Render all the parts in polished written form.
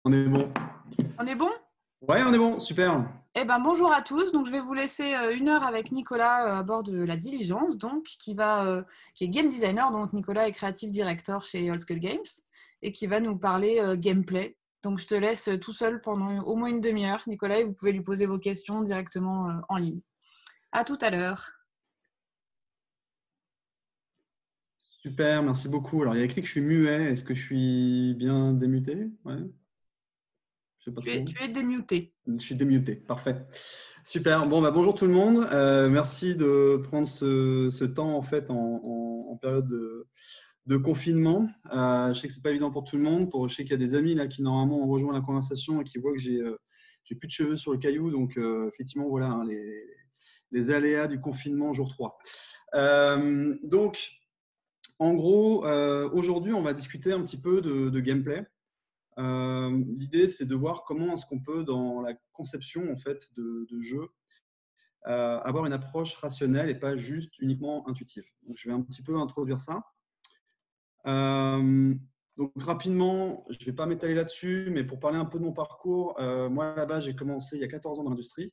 On est bon. On est bon? Ouais, on est bon, super. Eh ben, bonjour à tous. Donc, je vais vous laisser 1 heure avec Nicolas à bord de la Diligence, donc, qui est game designer. Donc, Nicolas est creative director chez Old School Games et qui va nous parler gameplay. Donc, je te laisse tout seul pendant au moins une demi-heure, Nicolas, et vous pouvez lui poser vos questions directement en ligne. À tout à l'heure. Super, merci beaucoup. Alors, il y a écrit que je suis muet. Est-ce que je suis bien démuté? Ouais, je sais pas trop. Tu es démuté. Je suis démuté, parfait. Super. Bon, bah, bonjour tout le monde. Merci de prendre ce temps en fait en période de confinement. Je sais que c'est pas évident pour tout le monde. Je sais qu'il y a des amis là qui normalement ont rejoint la conversation et qui voient que j'ai plus de cheveux sur le caillou. Donc, effectivement, voilà hein, les aléas du confinement jour 3. Donc, en gros, aujourd'hui, on va discuter un petit peu de gameplay. L'idée, c'est de voir comment est-ce qu'on peut, dans la conception en fait, de jeux, avoir une approche rationnelle et pas juste uniquement intuitive. Donc, je vais un petit peu introduire ça. Donc, rapidement, je ne vais pas m'étaler là-dessus, mais pour parler un peu de mon parcours, moi, là-bas, j'ai commencé il y a 14 ans dans l'industrie.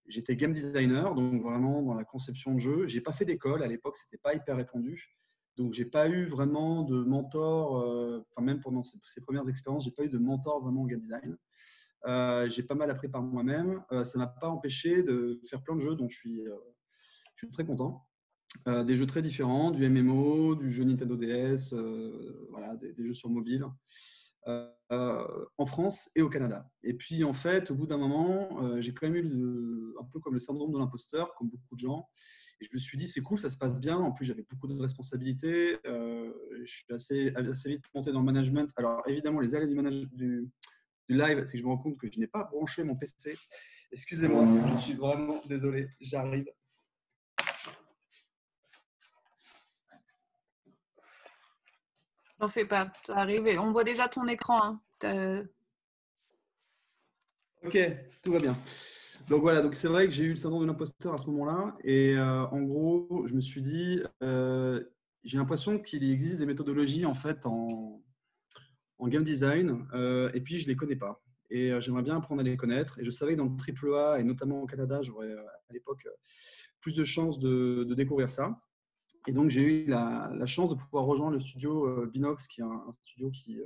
J'étais game designer, donc vraiment dans la conception de jeux. Je n'ai pas fait d'école. À l'époque, ce n'était pas hyper répandu. Donc, je n'ai pas eu vraiment de mentor, enfin même pendant ces premières expériences, je n'ai pas eu de mentor vraiment en game design. J'ai pas mal appris par moi-même. Ça ne m'a pas empêché de faire plein de jeux dont je suis très content. Des jeux très différents, du MMO, du jeu Nintendo DS, voilà, des jeux sur mobile, en France et au Canada. Et puis en fait, au bout d'un moment, j'ai quand même eu un peu comme le syndrome de l'imposteur, comme beaucoup de gens. Et je me suis dit, c'est cool, ça se passe bien. En plus, j'avais beaucoup de responsabilités. Je suis assez vite monté dans le management. Alors évidemment, les allées du live, c'est que je me rends compte que je n'ai pas branché mon PC. Excusez-moi, je suis vraiment désolé, j'arrive. N'en fais pas, ça arrive. On voit déjà ton écran. Hein. Ok, tout va bien. Donc voilà, donc c'est vrai que j'ai eu le syndrome de l'imposteur à ce moment-là. Et en gros, je me suis dit, j'ai l'impression qu'il existe des méthodologies en fait en game design, et puis je ne les connais pas. Et j'aimerais bien apprendre à les connaître. Et je savais que dans le AAA, et notamment au Canada, j'aurais à l'époque plus de chances de découvrir ça. Et donc j'ai eu la chance de pouvoir rejoindre le studio Binox, qui est un studio qui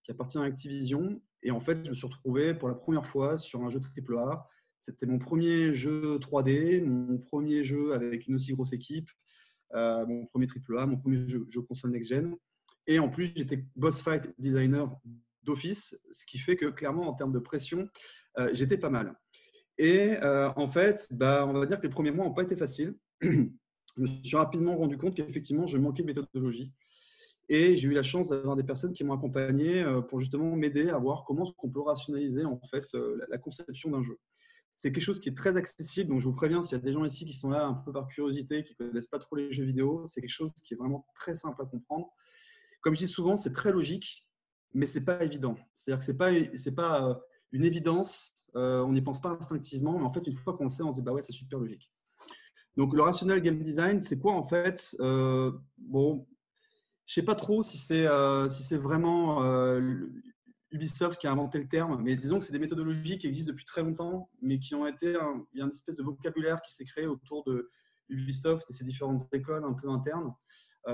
appartient à Activision. Et en fait, je me suis retrouvé pour la première fois sur un jeu AAA. C'était mon premier jeu 3D, mon premier jeu avec une aussi grosse équipe, mon premier AAA, mon premier jeu console next-gen. Et en plus, j'étais boss fight designer d'office, ce qui fait que clairement, en termes de pression, j'étais pas mal. Et en fait, on va dire que les premiers mois n'ont pas été faciles. Je me suis rapidement rendu compte qu'effectivement, je manquais de méthodologie. Et j'ai eu la chance d'avoir des personnes qui m'ont accompagné pour justement m'aider à voir comment on peut rationaliser en fait la conception d'un jeu. C'est quelque chose qui est très accessible, donc je vous préviens, s'il y a des gens ici qui sont là un peu par curiosité, qui ne connaissent pas trop les jeux vidéo, c'est quelque chose qui est vraiment très simple à comprendre. Comme je dis souvent, c'est très logique, mais ce n'est pas évident. C'est-à-dire que ce n'est pas une évidence, on n'y pense pas instinctivement, mais en fait, une fois qu'on le sait, on se dit, bah ouais, c'est super logique. Donc, le rationnel game design, c'est quoi en fait bon, je ne sais pas trop si c'est vraiment Ubisoft qui a inventé le terme, mais disons que c'est des méthodologies qui existent depuis très longtemps, mais qui ont été il y a une espèce de vocabulaire qui s'est créé autour de Ubisoft et ses différentes écoles un peu internes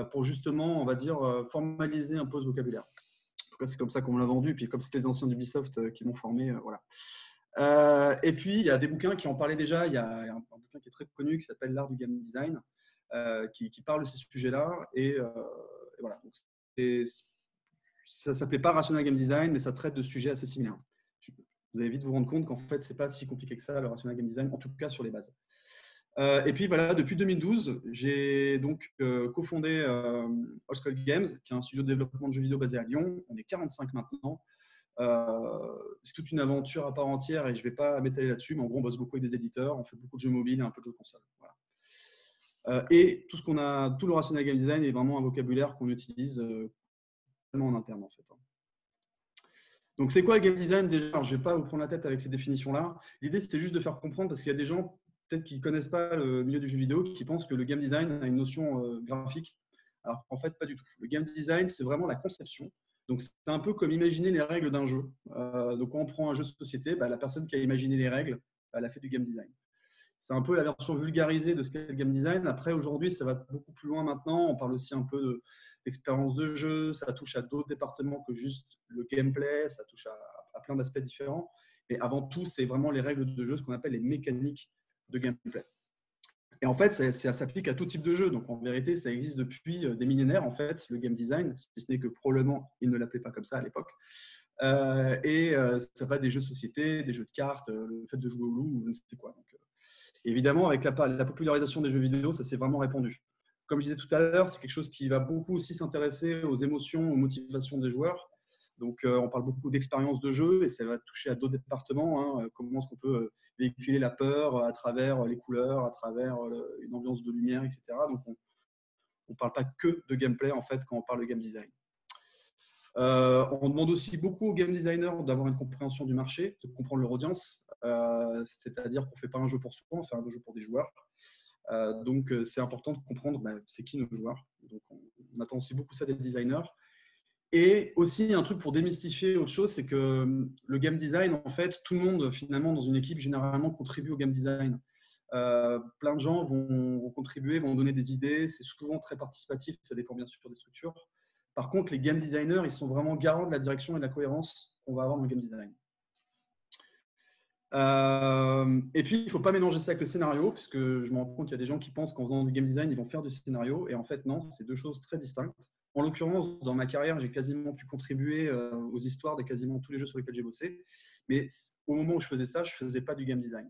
pour justement, on va dire, formaliser un peu ce vocabulaire. En tout cas, c'est comme ça qu'on me l'a vendu. Puis comme c'était les anciens d'Ubisoft qui m'ont formé, voilà. Et puis, il y a des bouquins qui en parlaient déjà. Il y a un bouquin qui est très connu qui s'appelle L'art du game design, qui parle de ces sujets-là. Et voilà. Donc, ça ne s'appelait pas Rational Game Design, mais ça traite de sujets assez similaires. Vous allez vite vous rendre compte qu'en fait, ce n'est pas si compliqué que ça, le Rational Game Design, en tout cas sur les bases. Et puis voilà, depuis 2012, j'ai donc cofondé Old School Games, qui est un studio de développement de jeux vidéo basé à Lyon. On est 45 maintenant. C'est toute une aventure à part entière et je ne vais pas m'étaler là-dessus, mais en gros, on bosse beaucoup avec des éditeurs, on fait beaucoup de jeux mobiles et un peu de jeux console. Voilà. Et tout le Rational Game Design est vraiment un vocabulaire qu'on utilise en interne en fait. Donc c'est quoi le game design déjà? Alors, je ne vais pas vous prendre la tête avec ces définitions-là. L'idée c'était juste de faire comprendre parce qu'il y a des gens peut-être qui ne connaissent pas le milieu du jeu vidéo qui pensent que le game design a une notion graphique. Alors en fait pas du tout. Le game design c'est vraiment la conception Donc, c'est un peu comme imaginer les règles d'un jeu. Donc, quand on prend un jeu de société, la personne qui a imaginé les règles, elle a fait du game design. C'est un peu la version vulgarisée de ce qu'est le game design. Après, aujourd'hui, ça va beaucoup plus loin maintenant. On parle aussi un peu d'expérience de jeu. Ça touche à d'autres départements que juste le gameplay. Ça touche à plein d'aspects différents. Mais avant tout, c'est vraiment les règles de jeu, ce qu'on appelle les mécaniques de gameplay. Et en fait, ça s'applique à tout type de jeu. Donc, en vérité, ça existe depuis des millénaires, en fait, le game design, si ce n'est que probablement, ils ne l'appelaient pas comme ça à l'époque. Ça va des jeux de société, des jeux de cartes, le fait de jouer au loup, ou je ne sais quoi. Donc, évidemment, avec la popularisation des jeux vidéo, ça s'est vraiment répandu. Comme je disais tout à l'heure, c'est quelque chose qui va beaucoup aussi s'intéresser aux émotions, aux motivations des joueurs. Donc, on parle beaucoup d'expérience de jeu et ça va toucher à d'autres départements. Comment est-ce qu'on peut véhiculer la peur à travers les couleurs, à travers une ambiance de lumière, etc. Donc, on ne parle pas que de gameplay en fait quand on parle de game design. On demande aussi beaucoup aux game designers d'avoir une compréhension du marché, de comprendre leur audience. C'est-à-dire qu'on ne fait pas un jeu pour soi, on fait un jeu pour des joueurs. Donc, c'est important de comprendre c'est qui nos joueurs. Donc, on attend aussi beaucoup ça des designers. Et aussi, un truc pour démystifier autre chose, c'est que le game design, en fait, tout le monde, finalement, dans une équipe, généralement, contribue au game design. Plein de gens vont contribuer, vont donner des idées. C'est souvent très participatif, ça dépend bien sûr des structures. Par contre, les game designers, ils sont vraiment garants de la direction et de la cohérence qu'on va avoir dans le game design. Et puis, il ne faut pas mélanger ça avec le scénario, puisque je me rends compte qu'il y a des gens qui pensent qu'en faisant du game design, ils vont faire du scénario. Et en fait, non, c'est deux choses très distinctes. En l'occurrence, dans ma carrière, j'ai quasiment pu contribuer aux histoires de quasiment tous les jeux sur lesquels j'ai bossé. Mais au moment où je faisais ça, je ne faisais pas du game design.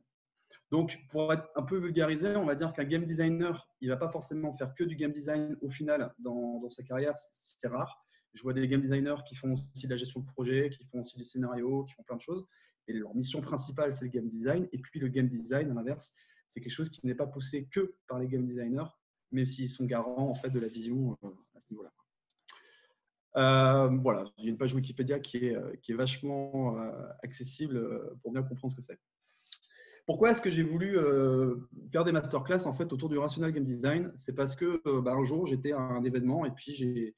Donc, pour être un peu vulgarisé, on va dire qu'un game designer, il ne va pas forcément faire que du game design au final dans sa carrière. C'est rare. Je vois des game designers qui font aussi de la gestion de projet, qui font aussi du scénario, qui font plein de choses. Et leur mission principale, c'est le game design. Et puis, le game design, à l'inverse, c'est quelque chose qui n'est pas poussé que par les game designers, même s'ils sont garants en fait, de la vision à ce niveau-là. Voilà, j'ai une page Wikipédia qui est vachement accessible pour bien comprendre ce que c'est. Pourquoi est-ce que j'ai voulu faire des masterclass en fait, autour du rational game design? C'est parce que un jour, j'étais à un événement et puis j'ai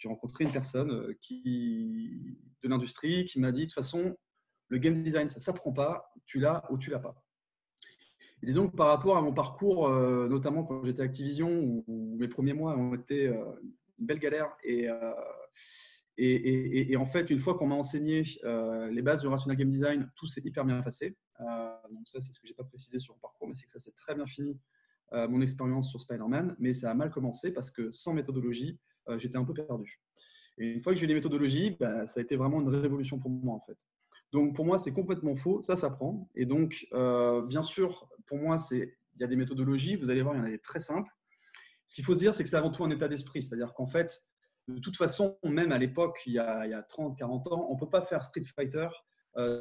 rencontré une personne de l'industrie qui m'a dit de toute façon, le game design, ça ne s'apprend pas, tu l'as ou tu ne l'as pas. Et disons que par rapport à mon parcours, notamment quand j'étais à Activision, où mes premiers mois ont été une belle galère et en fait, une fois qu'on m'a enseigné les bases du rational game design, tout s'est hyper bien passé. Donc ça, c'est ce que je n'ai pas précisé sur mon parcours, mais c'est que ça s'est très bien fini, mon expérience sur Spider-Man. Mais ça a mal commencé parce que sans méthodologie, j'étais un peu perdu. Et une fois que j'ai eu les méthodologies, ça a été vraiment une révolution pour moi, en fait. Donc, pour moi, c'est complètement faux. Ça s'apprend. Et donc, bien sûr, pour moi, il y a des méthodologies. Vous allez voir, il y en a des très simples. Ce qu'il faut se dire, c'est que c'est avant tout un état d'esprit. C'est-à-dire qu'en fait, de toute façon, même à l'époque, il y a 30, 40 ans, on ne peut pas faire Street Fighter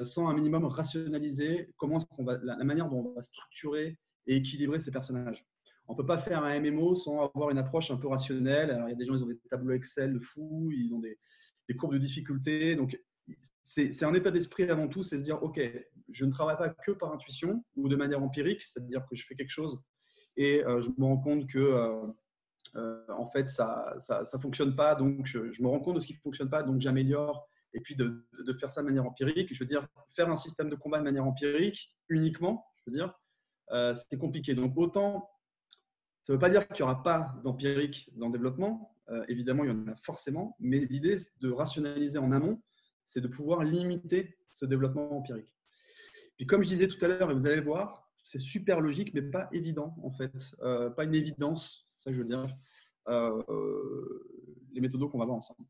sans un minimum rationaliser la manière dont on va structurer et équilibrer ces personnages. On ne peut pas faire un MMO sans avoir une approche un peu rationnelle. Alors, il y a des gens, ils ont des tableaux Excel de fou, ils ont des courbes de difficulté. Donc, c'est un état d'esprit avant tout, c'est se dire, OK, je ne travaille pas que par intuition ou de manière empirique, c'est-à-dire que je fais quelque chose et je me rends compte que en fait, ça fonctionne pas, donc je me rends compte de ce qui ne fonctionne pas, donc j'améliore. Et puis de faire ça de manière empirique, je veux dire, faire un système de combat de manière empirique uniquement, je veux dire, c'est compliqué. Donc autant, ça ne veut pas dire qu'il n'y aura pas d'empirique dans le développement, évidemment, il y en a forcément, mais l'idée de rationaliser en amont, c'est de pouvoir limiter ce développement empirique. Puis comme je disais tout à l'heure, et vous allez voir, c'est super logique, mais pas évident en fait, pas une évidence, c'est ça que je veux dire, les méthodos qu'on va voir ensemble.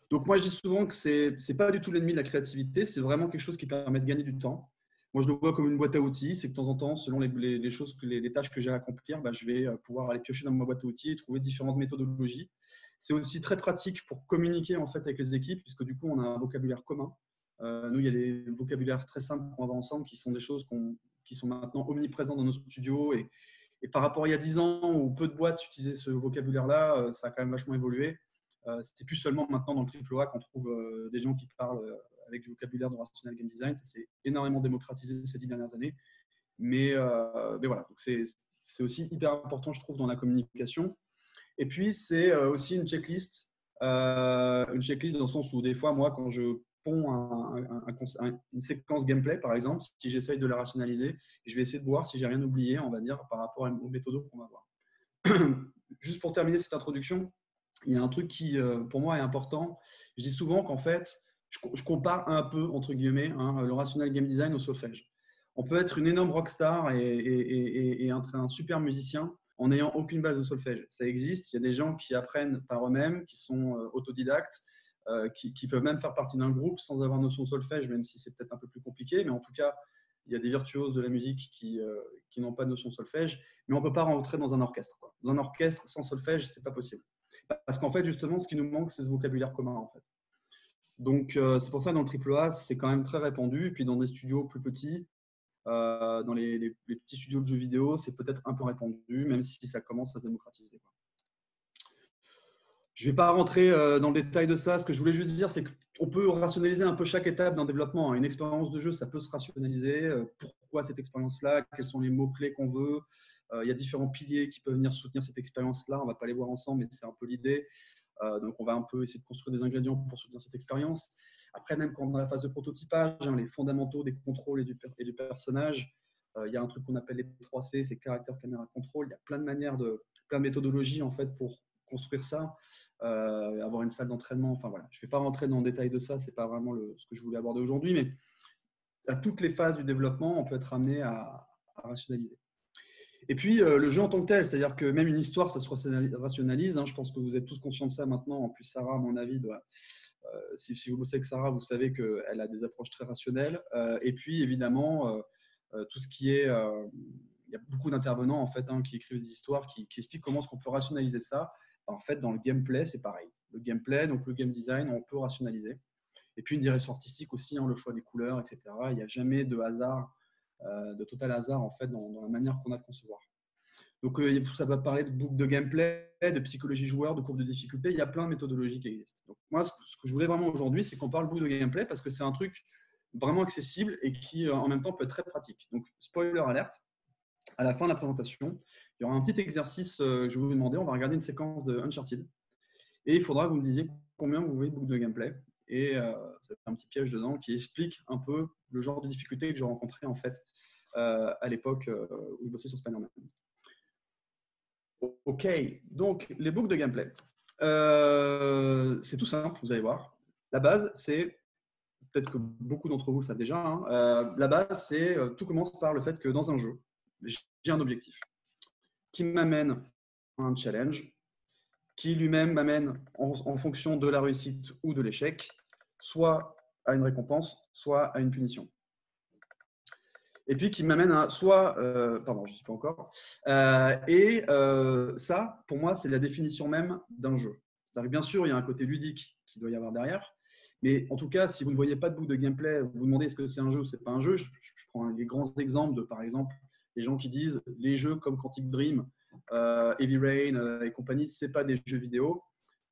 Donc moi je dis souvent que c'est pas du tout l'ennemi de la créativité, c'est vraiment quelque chose qui permet de gagner du temps. Moi je le vois comme une boîte à outils, c'est que de temps en temps, selon les choses, les tâches que j'ai à accomplir, je vais pouvoir aller piocher dans ma boîte à outils et trouver différentes méthodologies. C'est aussi très pratique pour communiquer en fait avec les équipes, puisque du coup on a un vocabulaire commun. Nous, il y a des vocabulaires très simples qu'on va voir ensemble qui sont des choses qui sont maintenant omniprésentes dans nos studios. Et par rapport à il y a 10 ans où peu de boîtes utilisaient ce vocabulaire-là, ça a quand même vachement évolué. C'est plus seulement maintenant dans le AAA qu'on trouve des gens qui parlent avec du vocabulaire de rational game design. Ça s'est énormément démocratisé ces 10 dernières années. Mais voilà, c'est aussi hyper important, je trouve, dans la communication. Et puis, c'est aussi une checklist Une checklist dans le sens où des fois, moi, quand je ponds une séquence gameplay, par exemple, si j'essaye de la rationaliser, je vais essayer de voir si j'ai rien oublié, on va dire, par rapport aux méthodos qu'on va voir. Juste pour terminer cette introduction, il y a un truc qui, pour moi, est important. Je dis souvent qu'en fait, je compare un peu, entre guillemets, le rational game design au solfège. On peut être une énorme rockstar et un super musicien en n'ayant aucune base de solfège. Ça existe, il y a des gens qui apprennent par eux-mêmes, qui sont autodidactes, qui peuvent même faire partie d'un groupe sans avoir notion de solfège, même si c'est peut-être un peu plus compliqué, mais en tout cas, il y a des virtuoses de la musique qui n'ont pas de notion de solfège, mais on ne peut pas rentrer dans un orchestre, quoi. Dans un orchestre sans solfège, ce n'est pas possible. Parce qu'en fait, justement, ce qui nous manque, c'est ce vocabulaire commun, en fait. Donc, c'est pour ça, dans le AAA, c'est quand même très répandu. Et puis, dans des studios plus petits, dans les petits studios de jeux vidéo, c'est peut-être un peu répandu, même si ça commence à se démocratiser, quoi. Je ne vais pas rentrer dans le détail de ça. Ce que je voulais juste dire, c'est qu'on peut rationaliser un peu chaque étape d'un développement. Une expérience de jeu, ça peut se rationaliser. Pourquoi cette expérience-là? Quels sont les mots-clés qu'on veut? Il y a différents piliers qui peuvent venir soutenir cette expérience-là. On ne va pas les voir ensemble, mais c'est un peu l'idée. Donc, on va un peu essayer de construire des ingrédients pour soutenir cette expérience. Après, même quand on est dans la phase de prototypage, les fondamentaux des contrôles et du personnage, il y a un truc qu'on appelle les 3C, c'est caractère, caméra, contrôle. Il y a plein de manières, plein de méthodologies en fait, pour construire ça, avoir une salle d'entraînement. Enfin, voilà. Je ne vais pas rentrer dans le détail de ça, ce n'est pas vraiment ce que je voulais aborder aujourd'hui, mais à toutes les phases du développement, on peut être amené à rationaliser. Et puis, le jeu en tant que tel, c'est-à-dire que même une histoire, ça se rationalise. Je pense que vous êtes tous conscients de ça maintenant. En plus, Sarah, à mon avis, si vous bossez avec Sarah, vous savez qu'elle a des approches très rationnelles. Et puis, évidemment, tout ce qui est… il y a beaucoup d'intervenants en fait, qui écrivent des histoires, qui expliquent comment est-ce qu'on peut rationaliser ça. En fait, dans le gameplay, c'est pareil. Le gameplay, donc le game design, on peut rationaliser. Et puis, une direction artistique aussi, le choix des couleurs, etc. Il n'y a jamais de hasard, de total hasard en fait, dans la manière qu'on a de concevoir. Donc, ça va parler de boucle de gameplay, de psychologie joueur, de courbe de difficulté. Il y a plein de méthodologies qui existent. Donc, moi, ce que je voulais vraiment aujourd'hui, c'est qu'on parle boucle de gameplay parce que c'est un truc vraiment accessible et qui, en même temps, peut être très pratique. Donc, spoiler alerte, à la fin de la présentation, il y aura un petit exercice, je vais vous demander, on va regarder une séquence de Uncharted et il faudra que vous me disiez combien vous voyez de boucle de gameplay. Et ça va être un petit piège dedans qui explique un peu le genre de difficultés que j'ai rencontrées en fait, à l'époque où je bossais sur Spider-Man. Ok, donc les boucles de gameplay. C'est tout simple, vous allez voir. La base, c'est, peut-être que beaucoup d'entre vous le savent déjà, la base, c'est tout commence par le fait que dans un jeu, j'ai un objectif qui m'amène à un challenge, qui lui-même m'amène en fonction de la réussite ou de l'échec, soit à une récompense, soit à une punition. Et puis qui m'amène à soit… pardon, je ne suis pas encore. Ça, pour moi, c'est la définition même d'un jeu. Bien sûr, il y a un côté ludique qui doit y avoir derrière. Mais en tout cas, si vous ne voyez pas de boucle de gameplay, vous vous demandez est-ce que c'est un jeu ou c'est pas un jeu. Je prends les grands exemples de, par exemple, les gens qui disent les jeux comme Quantic Dream, Heavy Rain et compagnie, ce n'est pas des jeux vidéo.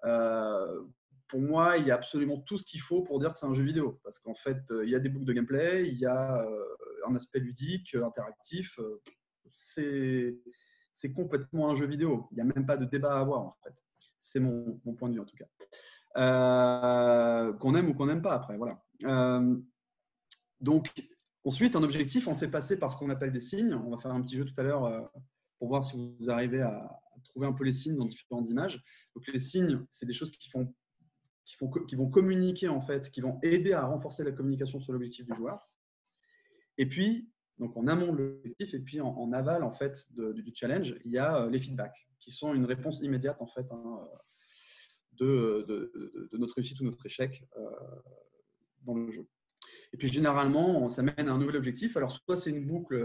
Pour moi, il y a absolument tout ce qu'il faut pour dire que c'est un jeu vidéo. Parce qu'en fait, il y a des boucles de gameplay, il y a un aspect ludique, interactif. C'est complètement un jeu vidéo. Il n'y a même pas de débat à avoir, en fait. C'est mon point de vue, en tout cas. Qu'on aime ou qu'on n'aime pas, après. Voilà. Donc, ensuite, un objectif, on le fait passer par ce qu'on appelle des signes. On va faire un petit jeu tout à l'heure pour voir si vous arrivez à trouver un peu les signes dans différentes images. Donc, les signes, c'est des choses qui vont communiquer, en fait, qui vont aider à renforcer la communication sur l'objectif du joueur. Et puis, donc en amont de l'objectif et puis en aval en fait, du challenge, il y a les feedbacks qui sont une réponse immédiate en fait, de notre réussite ou notre échec dans le jeu. Et puis généralement, ça mène à un nouvel objectif. Alors soit c'est une boucle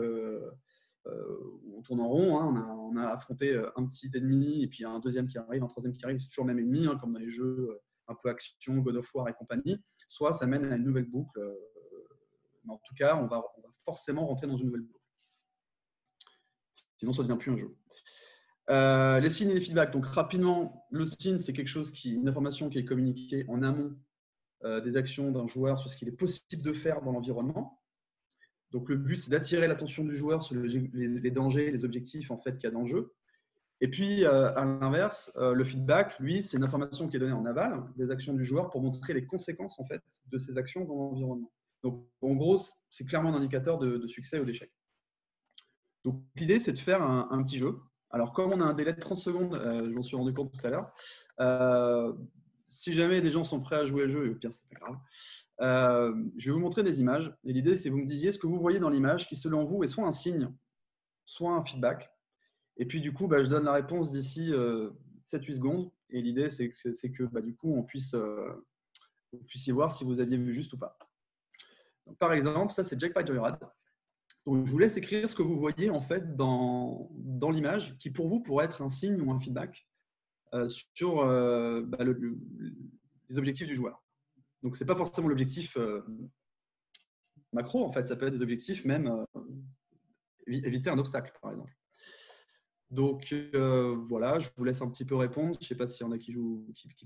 où on tourne en rond, on a affronté un petit ennemi et puis un deuxième qui arrive, un troisième qui arrive, c'est toujours le même ennemi, comme dans les jeux un peu action, God of War et compagnie. Soit ça mène à une nouvelle boucle. Mais en tout cas, on va forcément rentrer dans une nouvelle boucle. Sinon, ça ne devient plus un jeu. Les signes et les feedbacks. Donc, rapidement, le signe, c'est quelque chose une information qui est communiquée en amont des actions d'un joueur sur ce qu'il est possible de faire dans l'environnement. Donc, le but, c'est d'attirer l'attention du joueur sur les dangers, les objectifs en fait, qu'il y a dans le jeu. Et puis, à l'inverse, le feedback, lui, c'est une information qui est donnée en aval des actions du joueur pour montrer les conséquences en fait, de ces actions dans l'environnement. Donc, en gros, c'est clairement un indicateur de succès ou d'échec. Donc, l'idée, c'est de faire un petit jeu. Alors, comme on a un délai de 30 secondes, je m'en suis rendu compte tout à l'heure, si jamais des gens sont prêts à jouer le jeu, et au pire, c'est pas grave, je vais vous montrer des images. Et l'idée, c'est que vous me disiez ce que vous voyez dans l'image qui, selon vous, est soit un signe, soit un feedback. Et puis, du coup, je donne la réponse d'ici 7-8 secondes. Et l'idée, c'est que du coup, vous puissiez voir si vous aviez vu juste ou pas. Donc, par exemple, ça, c'est Jackpot Joyride. Donc, je vous laisse écrire ce que vous voyez en fait dans l'image, qui pour vous pourrait être un signe ou un feedback sur les objectifs du joueur. Donc, ce n'est pas forcément l'objectif macro, en fait, ça peut être des objectifs même éviter un obstacle, par exemple. Donc, voilà, je vous laisse un petit peu répondre. Je ne sais pas s'il y en a qui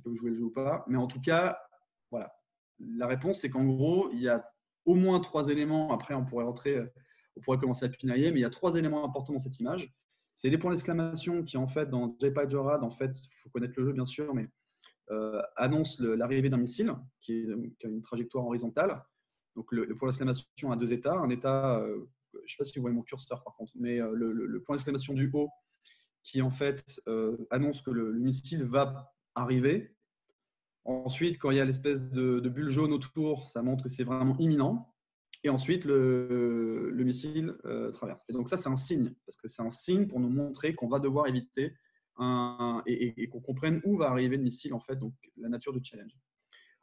peuvent jouer le jeu ou pas. Mais en tout cas, voilà. La réponse, c'est qu'en gros, il y a au moins 3 éléments. Après, on pourrait commencer à pinailler, mais il y a 3 éléments importants dans cette image. C'est les points d'exclamation qui, en fait, dans Jackpot Joyride, en fait, il faut connaître le jeu, bien sûr, mais annonce l'arrivée d'un missile qui a une trajectoire horizontale. Donc, le point d'exclamation a 2 états. Un état, je ne sais pas si vous voyez mon curseur, par contre, mais le point d'exclamation du haut, qui en fait annonce que le missile va arriver. Ensuite, quand il y a l'espèce de bulle jaune autour, ça montre que c'est vraiment imminent. Et ensuite, le missile traverse. Et donc ça, c'est un signe, parce que c'est un signe pour nous montrer qu'on va devoir éviter et qu'on comprenne où va arriver le missile, en fait, donc la nature du challenge.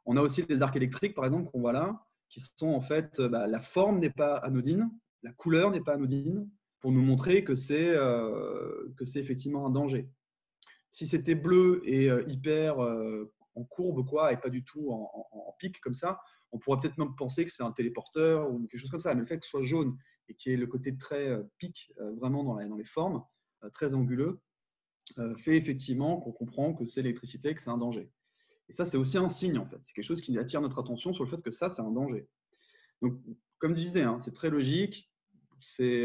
On a aussi les arcs électriques, par exemple, qu'on voit là, qui sont en fait, la forme n'est pas anodine, la couleur n'est pas anodine, pour nous montrer que c'est effectivement un danger. Si c'était bleu et hyper en courbe, quoi, et pas du tout en pic comme ça, on pourrait peut-être même penser que c'est un téléporteur ou quelque chose comme ça. Mais le fait que ce soit jaune et qu'il y ait le côté très pic vraiment dans les formes, très anguleux, fait effectivement qu'on comprend que c'est l'électricité, que c'est un danger. Et ça, c'est aussi un signe, en fait. C'est quelque chose qui attire notre attention sur le fait que ça, c'est un danger. Donc, comme je disais, c'est très logique. C'est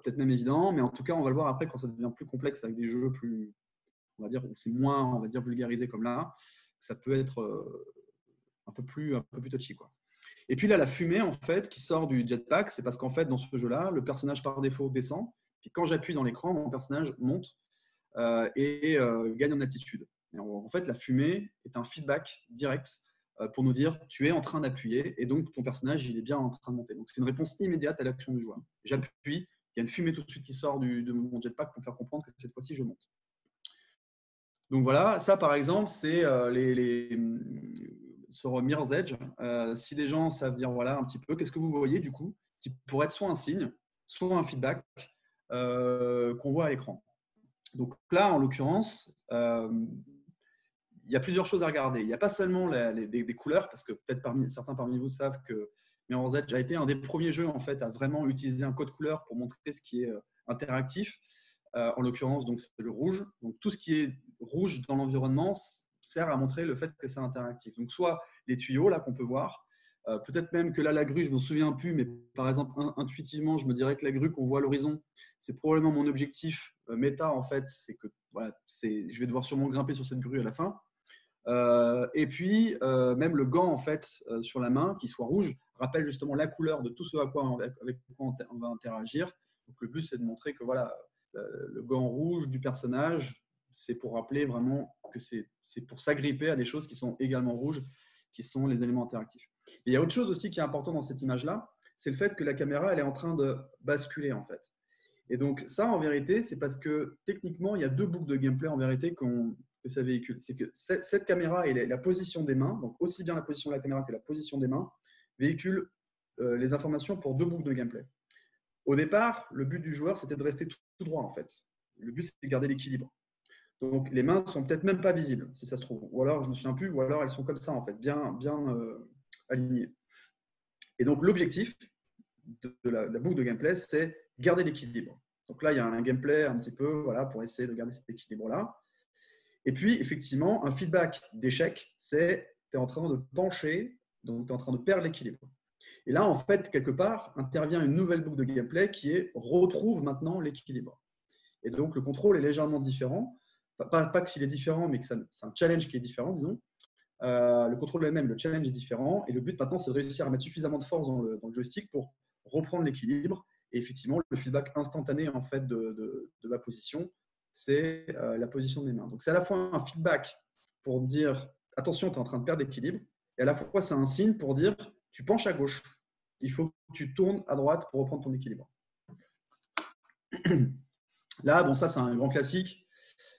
peut-être même évident, mais en tout cas, on va le voir après quand ça devient plus complexe avec des jeux plus, on va dire, où c'est moins, on va dire, vulgarisé comme là, ça peut être un peu plus touchy, quoi. Et puis là, la fumée, en fait, qui sort du jetpack, c'est parce qu'en fait, dans ce jeu-là, le personnage par défaut descend, puis quand j'appuie dans l'écran, mon personnage monte et gagne en altitude. Et en fait, la fumée est un feedback direct pour nous dire tu es en train d'appuyer et donc ton personnage il est bien en train de monter. Donc c'est une réponse immédiate à l'action du joueur. J'appuie, il y a une fumée tout de suite qui sort de mon jetpack pour me faire comprendre que cette fois-ci je monte. Donc voilà, ça par exemple c'est sur Mirror's Edge. Si des gens savent dire voilà un petit peu, qu'est-ce que vous voyez du coup qui pourrait être soit un signe, soit un feedback qu'on voit à l'écran. Donc là, en l'occurrence, il y a plusieurs choses à regarder. Il n'y a pas seulement des couleurs, parce que peut-être certains parmi vous savent que Mirror's Edge a été un des premiers jeux en fait, à vraiment utiliser un code couleur pour montrer ce qui est interactif. En l'occurrence, donc, c'est le rouge. Donc, tout ce qui est rouge dans l'environnement sert à montrer le fait que c'est interactif. Donc, soit les tuyaux là qu'on peut voir, peut-être même que là, la grue, je ne me souviens plus, mais par exemple, intuitivement, je me dirais que la grue qu'on voit à l'horizon, c'est probablement mon objectif méta, en fait, c'est que voilà, je vais devoir sûrement grimper sur cette grue à la fin. Et puis, même le gant, en fait, sur la main, qui soit rouge, rappelle justement la couleur de tout ce avec quoi on va interagir. Donc, le but, c'est de montrer que voilà, le gant rouge du personnage, c'est pour rappeler vraiment que c'est pour s'agripper à des choses qui sont également rouges, qui sont les éléments interactifs. Et il y a autre chose aussi qui est important dans cette image-là, c'est le fait que la caméra, elle est en train de basculer, en fait. Et donc, ça, en vérité, c'est parce que techniquement, il y a 2 boucles de gameplay en vérité que ça véhicule. C'est que cette caméra et la position des mains, donc aussi bien la position de la caméra que la position des mains, véhiculent les informations pour 2 boucles de gameplay. Au départ, le but du joueur, c'était de rester tout droit, en fait. Le but, c'est de garder l'équilibre. Donc, les mains ne sont peut-être même pas visibles, si ça se trouve. Ou alors, je ne me souviens plus, ou alors elles sont comme ça, en fait, bien alignées. Et donc, l'objectif de la boucle de gameplay, c'est garder l'équilibre. Donc là, il y a un gameplay un petit peu voilà, pour essayer de garder cet équilibre-là. Et puis, effectivement, un feedback d'échec, c'est tu es en train de pencher, donc tu es en train de perdre l'équilibre. Et là, en fait, quelque part, intervient une nouvelle boucle de gameplay qui est retrouve maintenant l'équilibre. Et donc, le contrôle est légèrement différent. Pas qu'il est différent, mais que c'est un challenge qui est différent, disons. Le contrôle est le même, le challenge est différent. Et le but maintenant, c'est de réussir à mettre suffisamment de force dans le joystick pour reprendre l'équilibre. Et effectivement, le feedback instantané en fait, de ma position, c'est la position de mes mains. Donc, c'est à la fois un feedback pour dire attention, tu es en train de perdre l'équilibre. Et à la fois, c'est un signe pour dire tu penches à gauche. Il faut que tu tournes à droite pour reprendre ton équilibre. Là, bon, ça, c'est un grand classique.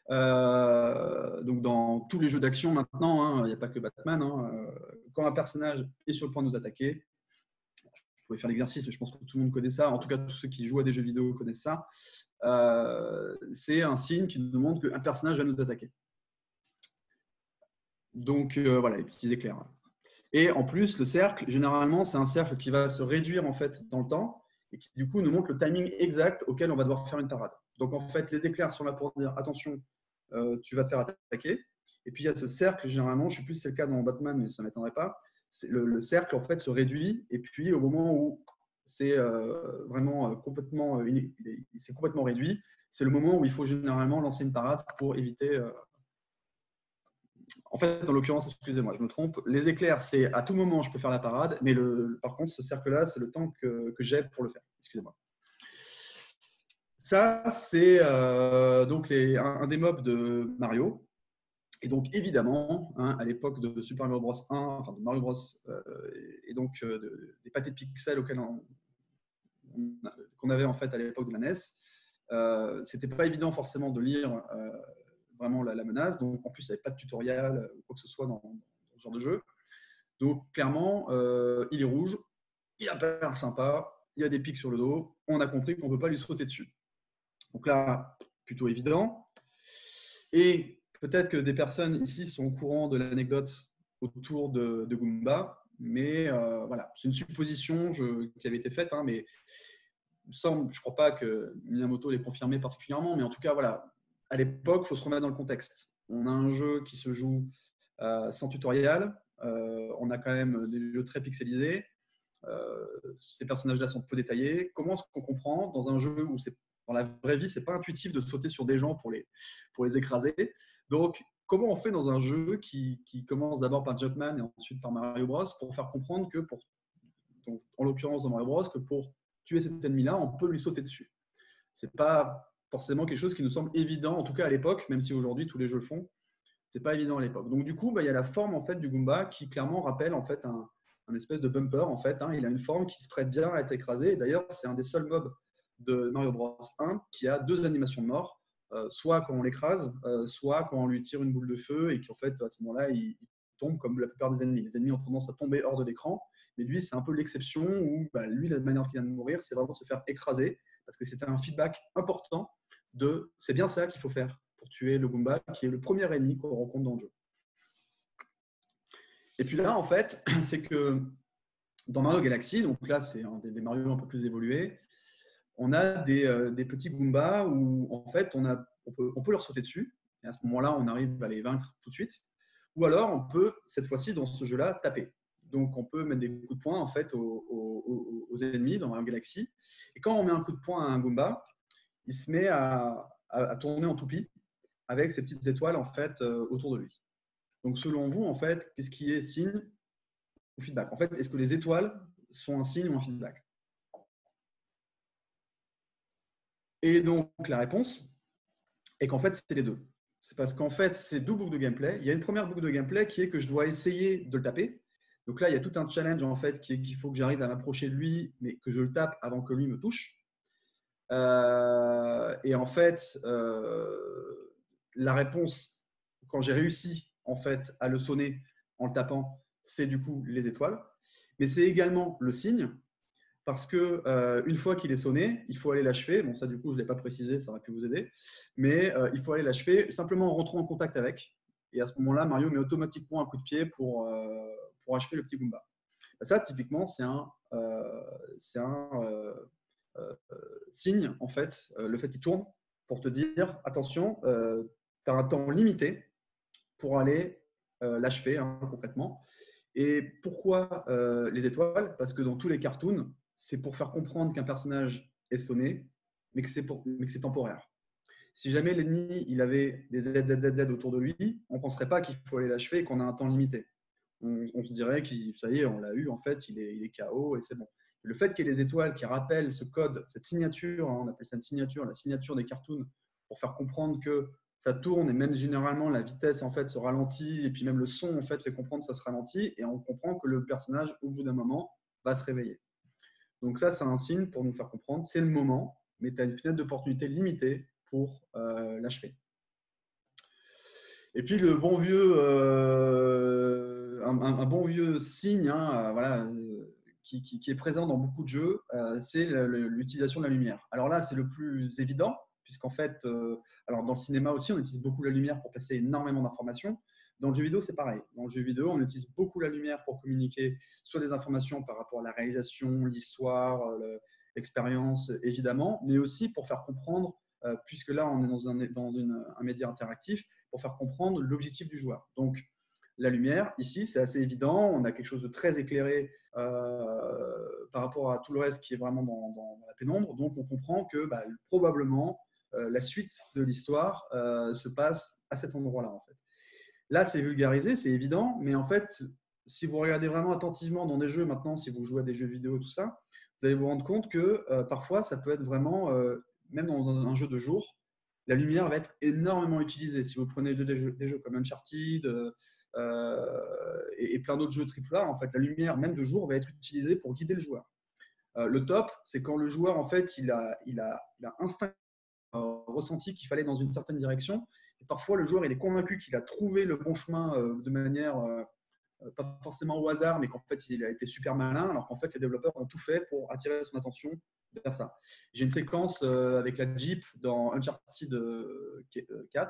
Donc, dans tous les jeux d'action maintenant, il n'y a pas que Batman. Quand un personnage est sur le point de nous attaquer, vous pouvez faire l'exercice, mais je pense que tout le monde connaît ça. En tout cas, tous ceux qui jouent à des jeux vidéo connaissent ça. C'est un signe qui nous montre qu'un personnage va nous attaquer. Donc, voilà, les petits éclairs. Et en plus, le cercle, généralement, c'est un cercle qui va se réduire en fait dans le temps et qui, du coup, nous montre le timing exact auquel on va devoir faire une parade. Donc, en fait, les éclairs sont là pour dire attention, tu vas te faire attaquer. Et puis, il y a ce cercle, généralement, je ne sais plus si c'est le cas dans Batman, mais ça ne m'étonnerait pas. Le cercle, en fait, se réduit. Et puis, au moment où c'est vraiment complètement, c'est complètement réduit, c'est le moment où il faut généralement lancer une parade pour éviter. En fait, en l'occurrence, excusez-moi, je me trompe. Les éclairs, c'est à tout moment, je peux faire la parade. Mais par contre, ce cercle-là, c'est le temps que j'ai pour le faire. Excusez-moi. Ça, c'est donc un des mobs de Mario. Et donc, évidemment, à l'époque de Super Mario Bros. 1, enfin de Mario Bros. Et donc des pâtés de pixels qu'on avait en fait à l'époque de la NES, c'était pas évident forcément de lire vraiment la menace. Donc, en plus, il n'y avait pas de tutoriel ou quoi que ce soit dans ce genre de jeu. Donc, clairement, il est rouge, il a pas l'air sympa, il y a des pics sur le dos, on a compris qu'on ne peut pas lui sauter dessus. Donc là, plutôt évident. Et peut-être que des personnes ici sont au courant de l'anecdote autour de Goomba, mais voilà, c'est une supposition qui avait été faite, mais il me semble, je ne crois pas que Miyamoto l'ait confirmé particulièrement, mais en tout cas, voilà, à l'époque, il faut se remettre dans le contexte. On a un jeu qui se joue sans tutoriel, on a quand même des jeux très pixelisés, ces personnages-là sont peu détaillés. Comment est-ce qu'on comprend dans un jeu où dans la vraie vie, c'est pas intuitif de sauter sur des gens pour les écraser. Donc, comment on fait dans un jeu qui commence d'abord par Jumpman et ensuite par Mario Bros pour faire comprendre que, donc, en l'occurrence dans Mario Bros, que pour tuer cet ennemi-là, on peut lui sauter dessus. C'est pas forcément quelque chose qui nous semble évident, en tout cas à l'époque, même si aujourd'hui tous les jeux le font. C'est pas évident à l'époque. Donc du coup, il y a la forme en fait du Goomba qui clairement rappelle en fait un espèce de bumper en fait. Il a une forme qui se prête bien à être écrasé. Et d'ailleurs, c'est un des seuls mobs de Mario Bros 1 qui a 2 animations de mort, soit quand on l'écrase, soit quand on lui tire une boule de feu et qu'en fait à ce moment-là il tombe comme la plupart des ennemis. Les ennemis ont tendance à tomber hors de l'écran, mais lui c'est un peu l'exception où lui la manière qu'il a de mourir, c'est vraiment de se faire écraser parce que c'était un feedback important de c'est bien ça qu'il faut faire pour tuer le Goomba, qui est le premier ennemi qu'on rencontre dans le jeu. Et puis là, en fait, c'est que dans Mario Galaxy, donc là, c'est un des Mario un peu plus évolués, on a des petits Goombas où, en fait, on peut leur sauter dessus. Et à ce moment-là, on arrive à les vaincre tout de suite. Ou alors, on peut, cette fois-ci, dans ce jeu-là, taper. Donc, on peut mettre des coups de poing, en fait, aux ennemis dans Mario Galaxy. Et quand on met un coup de poing à un Goomba, il se met à tourner en toupie avec ces petites étoiles en fait autour de lui. Donc selon vous, en fait, qu'est-ce qui est signe ou feedback? En fait, est-ce que les étoiles sont un signe ou un feedback? Et donc la réponse est qu'en fait, c'est les deux. C'est parce qu'en fait, c'est 2 boucles de gameplay. Il y a une première boucle de gameplay qui est que je dois essayer de le taper. Donc là, il y a tout un challenge en fait qui est qu'il faut que j'arrive à m'approcher de lui, mais que je le tape avant que lui me touche. Et en fait, la réponse, quand j'ai réussi en fait à le sonner en le tapant, c'est du coup les étoiles. Mais c'est également le signe, parce que une fois qu'il est sonné, il faut aller l'achever. Bon, ça du coup, je ne l'ai pas précisé, ça aurait pu vous aider. Mais il faut aller l'achever simplement en rentrant en contact avec. Et à ce moment-là, Mario met automatiquement un coup de pied pour achever le petit Goomba. Ça, typiquement, c'est un signe, en fait, le fait qu'il tourne pour te dire attention, tu as un temps limité pour aller l'achever concrètement. Et pourquoi les étoiles? Parce que dans tous les cartoons, c'est pour faire comprendre qu'un personnage est sonné, mais que c'est temporaire. Si jamais l'ennemi il avait des ZZZZ autour de lui, on ne penserait pas qu'il faut aller l'achever et qu'on a un temps limité. On se dirait que ça y est, on l'a eu, en fait, il est KO et c'est bon. Le fait qu'il y ait les étoiles qui rappellent ce code, cette signature, hein, on appelle ça une signature, la signature des cartoons, pour faire comprendre que ça tourne et même généralement la vitesse en fait se ralentit et puis même le son en fait fait comprendre que ça se ralentit et on comprend que le personnage au bout d'un moment va se réveiller. Donc ça c'est un signe pour nous faire comprendre c'est le moment, mais tu as une fenêtre d'opportunité limitée pour l'achever. Et puis le bon vieux un bon vieux signe hein, voilà, qui est présent dans beaucoup de jeux, c'est l'utilisation de la lumière. Alors là c'est le plus évident puisqu'en fait, alors dans le cinéma aussi, on utilise beaucoup la lumière pour passer énormément d'informations. Dans le jeu vidéo, c'est pareil. Dans le jeu vidéo, on utilise beaucoup la lumière pour communiquer soit des informations par rapport à la réalisation, l'histoire, l'expérience, évidemment, mais aussi pour faire comprendre, puisque là, on est dans un média interactif, pour faire comprendre l'objectif du joueur. Donc, la lumière, ici, c'est assez évident. On a quelque chose de très éclairé par rapport à tout le reste qui est vraiment dans la pénombre. Donc, on comprend que probablement, la suite de l'histoire se passe à cet endroit-là, en fait. Là, c'est vulgarisé, c'est évident, mais en fait, si vous regardez vraiment attentivement dans des jeux maintenant, si vous jouez à des jeux vidéo, tout ça, vous allez vous rendre compte que parfois, ça peut être vraiment, même dans un jeu de jour, la lumière va être énormément utilisée. Si vous prenez des jeux comme Uncharted et plein d'autres jeux AAA, en fait, la lumière, même de jour, va être utilisée pour guider le joueur. Le top, c'est quand le joueur, en fait, il a instinctivement ressenti qu'il fallait dans une certaine direction. Et parfois, le joueur il est convaincu qu'il a trouvé le bon chemin de manière pas forcément au hasard, mais qu'en fait, il a été super malin, alors qu'en fait, les développeurs ont tout fait pour attirer son attention vers ça. J'ai une séquence avec la Jeep dans Uncharted 4. Il y a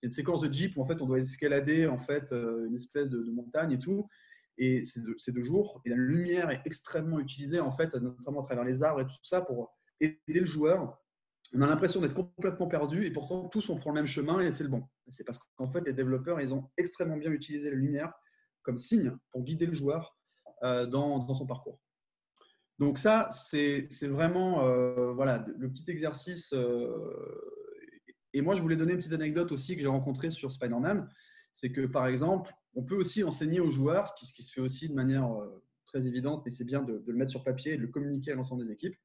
une séquence de Jeep où en fait, on doit escalader en fait, une espèce de montagne et tout. Et c'est de jour. Et la lumière est extrêmement utilisée, en fait, notamment à travers les arbres et tout ça, pour aider le joueur. On a l'impression d'être complètement perdu et pourtant tous on prend le même chemin et c'est le bon. C'est parce qu'en fait les développeurs ils ont extrêmement bien utilisé la lumière comme signe pour guider le joueur dans son parcours. Donc ça c'est vraiment voilà, le petit exercice. Et moi je voulais donner une petite anecdote aussi que j'ai rencontrée sur Spider-Man. C'est que par exemple on peut aussi enseigner aux joueurs, ce qui se fait aussi de manière très évidente, mais c'est bien de le mettre sur papier et de le communiquer à l'ensemble des équipes,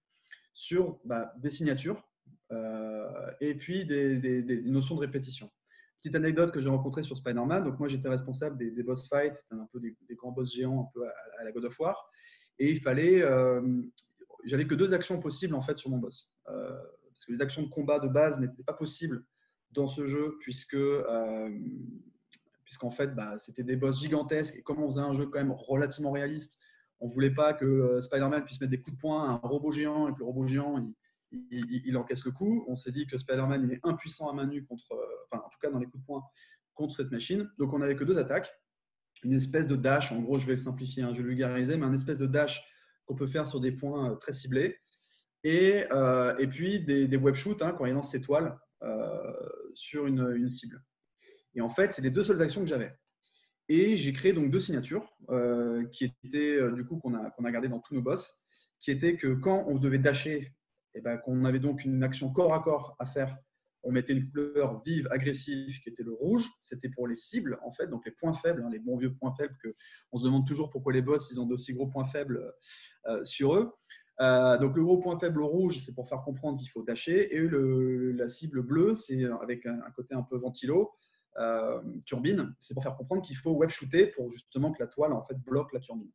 sur des signatures. Et puis des notions de répétition. Petite anecdote que j'ai rencontrée sur Spider-Man. Donc moi j'étais responsable des boss fights, c'était un peu des grands boss géants un peu à la God of War. Et il fallait, j'avais que 2 actions possibles en fait sur mon boss, parce que les actions de combat de base n'étaient pas possibles dans ce jeu puisqu'en fait c'était des boss gigantesques et comme on faisait un jeu quand même relativement réaliste, on ne voulait pas que Spider-Man puisse mettre des coups de poing à un robot géant et que le robot géant il encaisse le coup. On s'est dit que Spider-Man il est impuissant à main nue contre, enfin en tout cas dans les coups de poing contre cette machine. Donc on n'avait que 2 attaques, une espèce de dash. En gros, je vais le simplifier, hein, je vais le vulgariser, mais un espèce de dash qu'on peut faire sur des points très ciblés. Et puis des web shoots hein, quand il lance ses toiles sur une cible. Et en fait, c'est les 2 seules actions que j'avais. Et j'ai créé donc 2 signatures qui étaient du coup qu'on a gardées dans tous nos boss, qui étaient que quand on devait dasher, et qu'on avait donc une action corps à corps à faire, on mettait une couleur vive, agressive, qui était le rouge. C'était pour les cibles, en fait, donc les points faibles, hein, les bons vieux points faibles qu'on se demande toujours pourquoi les boss ils ont d'aussi gros points faibles sur eux. Donc le gros point faible rouge, c'est pour faire comprendre qu'il faut dasher, et la cible bleue, c'est avec un côté un peu ventilo. Turbine, c'est pour faire comprendre qu'il faut web shooter pour justement que la toile en fait bloque la turbine.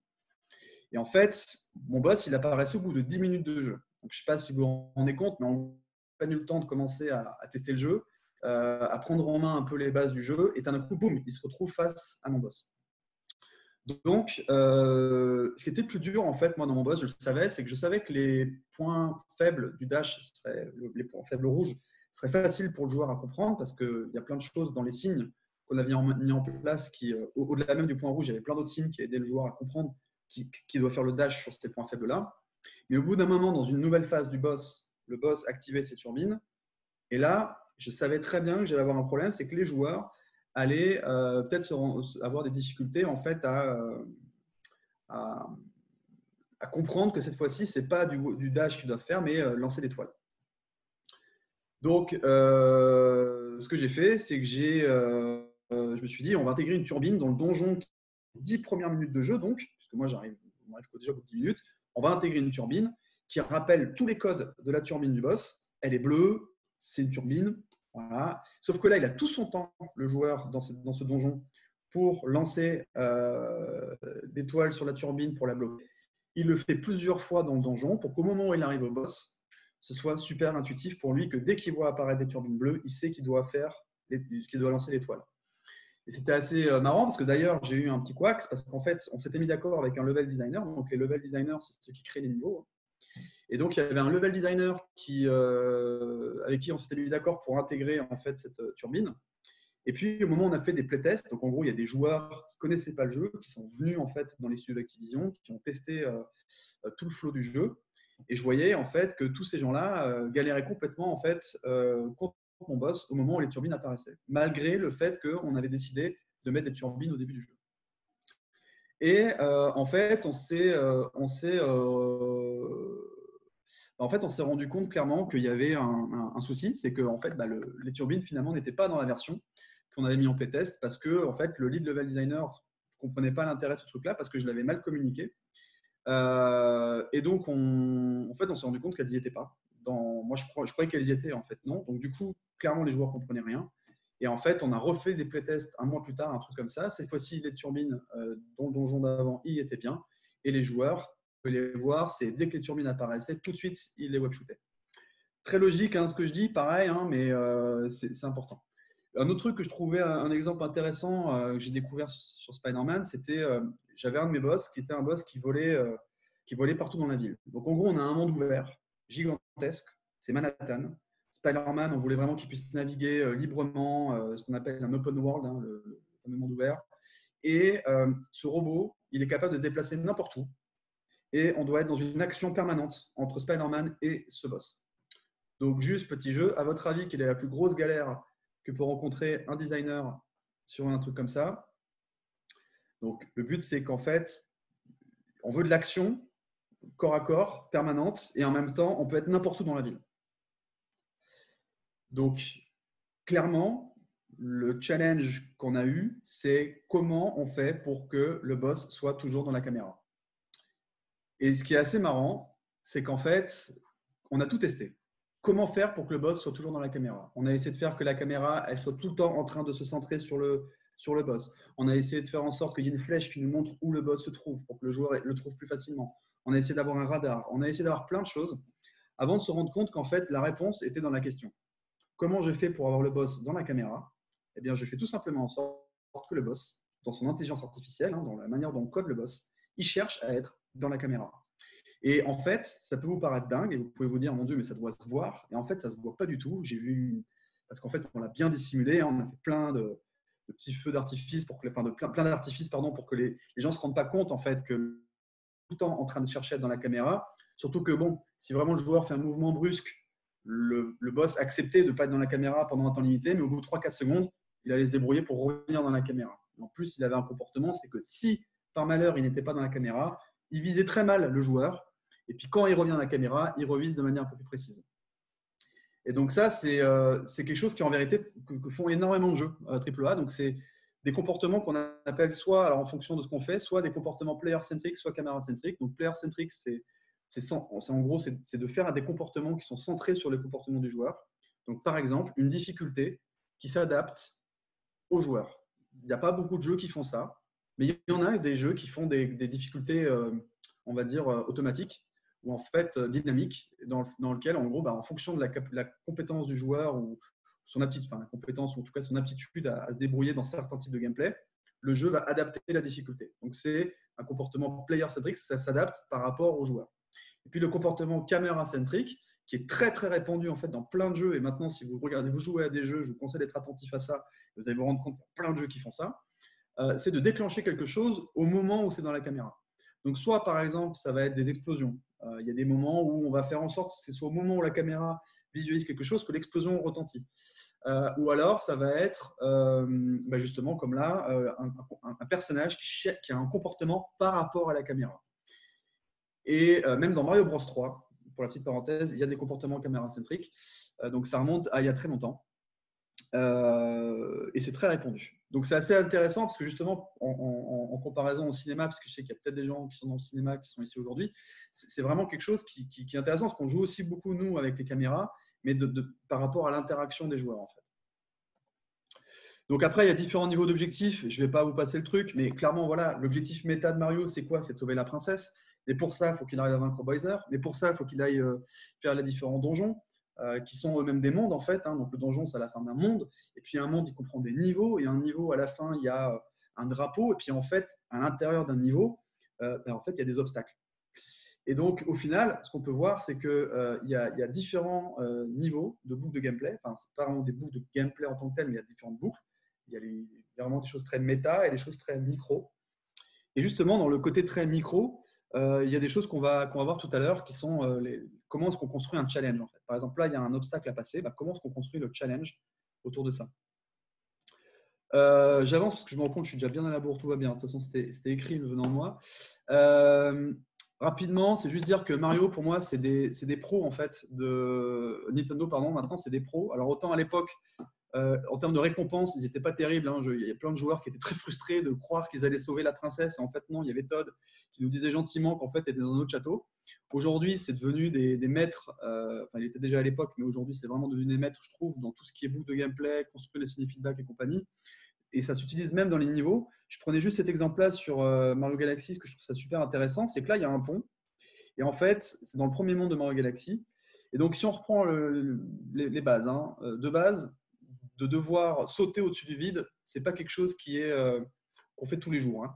Et en fait, mon boss, il apparaissait au bout de 10 minutes de jeu. Donc, je ne sais pas si vous vous rendez compte, mais on n'a pas eu le temps de commencer à tester le jeu, à prendre en main un peu les bases du jeu, et d'un coup, boum, il se retrouve face à mon boss. Donc, ce qui était le plus dur, en fait, moi, dans mon boss, je le savais, c'est que je savais que les points faibles du dash, les points faibles rouges, serait facile pour le joueur à comprendre parce qu'il y a plein de choses dans les signes qu'on avait mis en place qui, au-delà même du point rouge, il y avait plein d'autres signes qui aidaient le joueur à comprendre qui doit faire le dash sur ces points faibles-là. Mais au bout d'un moment, dans une nouvelle phase du boss, le boss activait ses turbines. Et là, je savais très bien que j'allais avoir un problème, c'est que les joueurs allaient peut-être avoir des difficultés en fait à comprendre que cette fois-ci, ce n'est pas du dash qu'ils doivent faire, mais lancer des toiles. Donc, ce que j'ai fait, c'est que je me suis dit, on va intégrer une turbine dans le donjon 10 premières minutes de jeu, donc, parce que moi, on arrive déjà au bout de 10 minutes, on va intégrer une turbine qui rappelle tous les codes de la turbine du boss. Elle est bleue, c'est une turbine, voilà. Sauf que là, il a tout son temps, le joueur, dans ce donjon, pour lancer des toiles sur la turbine pour la bloquer. Il le fait plusieurs fois dans le donjon pour qu'au moment où il arrive au boss, ce soit super intuitif pour lui que dès qu'il voit apparaître des turbines bleues, il sait qu'il doit lancer l'étoile. Et c'était assez marrant parce que d'ailleurs, j'ai eu un petit couac parce qu'en fait, on s'était mis d'accord avec un level designer. Donc, les level designers, c'est ceux qui créent les niveaux. Et donc, il y avait un level designer avec qui on s'était mis d'accord pour intégrer en fait cette turbine. Et puis, au moment où on a fait des playtests, donc en gros, il y a des joueurs qui ne connaissaient pas le jeu, qui sont venus en fait dans les studios d'Activision, qui ont testé tout le flow du jeu. Et je voyais en fait que tous ces gens-là galéraient complètement en fait contre mon boss au moment où les turbines apparaissaient, malgré le fait qu'on avait décidé de mettre des turbines au début du jeu. Et en fait, on s'est rendu compte clairement qu'il y avait un souci, c'est que en fait, les turbines finalement n'étaient pas dans la version qu'on avait mis en playtest parce que en fait, le lead level designer ne comprenait pas l'intérêt de ce truc-là parce que je l'avais mal communiqué. Et donc, on s'est rendu compte qu'elles n'y étaient pas. Moi, je croyais qu'elles y étaient, en fait, non. Donc, du coup, clairement, les joueurs ne comprenaient rien. Et en fait, on a refait des playtests un mois plus tard, un truc comme ça. Cette fois-ci, les turbines dont le donjon d'avant y étaient bien. Et les joueurs, vous pouvez les voir, c'est dès que les turbines apparaissaient, tout de suite, ils les web-shootaient. Très logique, hein, ce que je dis, pareil, hein, mais c'est important. Un autre truc que je trouvais un exemple intéressant que j'ai découvert sur Spider-Man, c'était j'avais un de mes boss qui était un boss qui volait partout dans la ville. Donc en gros, on a un monde ouvert, gigantesque, c'est Manhattan. Spider-Man, on voulait vraiment qu'il puisse naviguer librement, ce qu'on appelle un open world, hein, le fameux monde ouvert. Et ce robot, il est capable de se déplacer n'importe où. Et on doit être dans une action permanente entre Spider-Man et ce boss. Donc juste petit jeu, à votre avis, quelle est la plus grosse galère que peut rencontrer un designer sur un truc comme ça? Donc le but, c'est qu'en fait, on veut de l'action corps à corps, permanente, et en même temps, on peut être n'importe où dans la ville. Donc clairement, le challenge qu'on a eu, c'est comment on fait pour que le boss soit toujours dans la caméra. Et ce qui est assez marrant, c'est qu'en fait, on a tout testé. Comment faire pour que le boss soit toujours dans la caméra? On a essayé de faire que la caméra, elle soit tout le temps en train de se centrer sur le boss. On a essayé de faire en sorte qu'il y ait une flèche qui nous montre où le boss se trouve pour que le joueur le trouve plus facilement. On a essayé d'avoir un radar. On a essayé d'avoir plein de choses avant de se rendre compte qu'en fait, la réponse était dans la question. Comment je fais pour avoir le boss dans la caméra? Eh bien, je fais tout simplement en sorte que le boss, dans son intelligence artificielle, hein, dans la manière dont on code le boss, il cherche à être dans la caméra. Et en fait, ça peut vous paraître dingue et vous pouvez vous dire, mon Dieu, mais ça doit se voir. Et en fait, ça ne se voit pas du tout. Parce qu'en fait, on l'a bien dissimulé. Hein, on a fait plein de petits feux d'artifice, plein d'artifices, pour que les gens ne se rendent pas compte en fait que tout le temps en train de chercher à être dans la caméra. Surtout que, bon, si vraiment le joueur fait un mouvement brusque, le boss acceptait de ne pas être dans la caméra pendant un temps limité, mais au bout de 3-4 secondes, il allait se débrouiller pour revenir dans la caméra. En plus, il avait un comportement, c'est que si par malheur il n'était pas dans la caméra, il visait très mal le joueur. Et puis quand il revient dans la caméra, il revise de manière un peu plus précise. Et donc ça, c'est quelque chose qui en vérité que font énormément de jeux AAA. Donc c'est des comportements qu'on appelle soit, alors en fonction de ce qu'on fait, soit des comportements player-centric, soit caméra-centric. Donc player-centric, en gros, c'est de faire des comportements qui sont centrés sur les comportements du joueur. Donc par exemple, une difficulté qui s'adapte au joueur. Il n'y a pas beaucoup de jeux qui font ça, mais il y en a des jeux qui font des difficultés, on va dire, automatiques ou en fait dynamiques, dans lequel, en gros, en fonction de la compétence du joueur ou son aptitude, la compétence ou en tout cas son aptitude à se débrouiller dans certains types de gameplay, le jeu va adapter la difficulté. Donc c'est un comportement player-centric, ça s'adapte par rapport au joueur. Et puis le comportement caméra-centric, qui est très très répandu en fait dans plein de jeux. Et maintenant, si vous jouez à des jeux, je vous conseille d'être attentif à ça. Vous allez vous rendre compte qu'il y a plein de jeux qui font ça. C'est de déclencher quelque chose au moment où c'est dans la caméra. Donc soit par exemple, ça va être des explosions. Il y a des moments où on va faire en sorte que c'est soit au moment où la caméra visualise quelque chose que l'explosion retentit. Ou alors, ça va être justement comme là, un personnage qui a un comportement par rapport à la caméra. Et même dans Mario Bros 3, pour la petite parenthèse, il y a des comportements caméra-centriques. Donc, ça remonte à il y a très longtemps. Et c'est très répandu. Donc, c'est assez intéressant parce que justement, en comparaison au cinéma, parce que je sais qu'il y a peut-être des gens qui sont dans le cinéma qui sont ici aujourd'hui, c'est vraiment quelque chose qui est intéressant parce qu'on joue aussi beaucoup, nous, avec les caméras, mais par rapport à l'interaction des joueurs, en fait. Donc après, il y a différents niveaux d'objectifs. Je ne vais pas vous passer le truc, mais clairement, voilà, l'objectif méta de Mario, c'est quoi? C'est de sauver la princesse. Et pour ça, il faut qu'il arrive à vaincre Bowser. Mais pour ça, il faut qu'il aille faire les différents donjons, qui sont eux-mêmes des mondes, en fait. Hein. Donc le donjon, c'est à la fin d'un monde. Et puis un monde, il comprend des niveaux. Et un niveau, à la fin, il y a un drapeau. Et puis en fait, à l'intérieur d'un niveau, en fait, il y a des obstacles. Et donc, au final, ce qu'on peut voir, c'est qu'il y a différents niveaux de boucles de gameplay. Enfin, ce n'est pas vraiment des boucles de gameplay en tant que telles, mais il y a différentes boucles. Il y a vraiment des choses très méta et des choses très micro. Et justement, dans le côté très micro, il y a des choses qu'on va voir tout à l'heure qui sont comment est-ce qu'on construit un challenge, en fait. Par exemple, là, il y a un obstacle à passer. Comment est-ce qu'on construit le challenge autour de ça? J'avance parce que je me rends compte que je suis déjà bien à la bourre, tout va bien. De toute façon, c'était écrit venant de moi. Rapidement, c'est juste dire que Mario, pour moi, c'est des pros en fait de Nintendo, pardon. Maintenant, c'est des pros. Alors autant à l'époque, en termes de récompense, ils n'étaient pas terribles. Hein. Il y a plein de joueurs qui étaient très frustrés de croire qu'ils allaient sauver la princesse. Et en fait, non, il y avait Todd qui nous disait gentiment qu'en fait, il était dans un autre château. Aujourd'hui, c'est devenu des maîtres. Enfin, il était déjà à l'époque, mais aujourd'hui, c'est vraiment devenu des maîtres, je trouve, dans tout ce qui est boucle de gameplay, construire les ciné-feedback et compagnie. Et ça s'utilise même dans les niveaux. Je prenais juste cet exemple-là sur Mario Galaxy, parce que je trouve ça super intéressant. C'est que là, il y a un pont. Et en fait, c'est dans le premier monde de Mario Galaxy. Et donc, si on reprend les bases, hein, de base, de devoir sauter au-dessus du vide, c'est pas quelque chose qu'on fait tous les jours. Hein.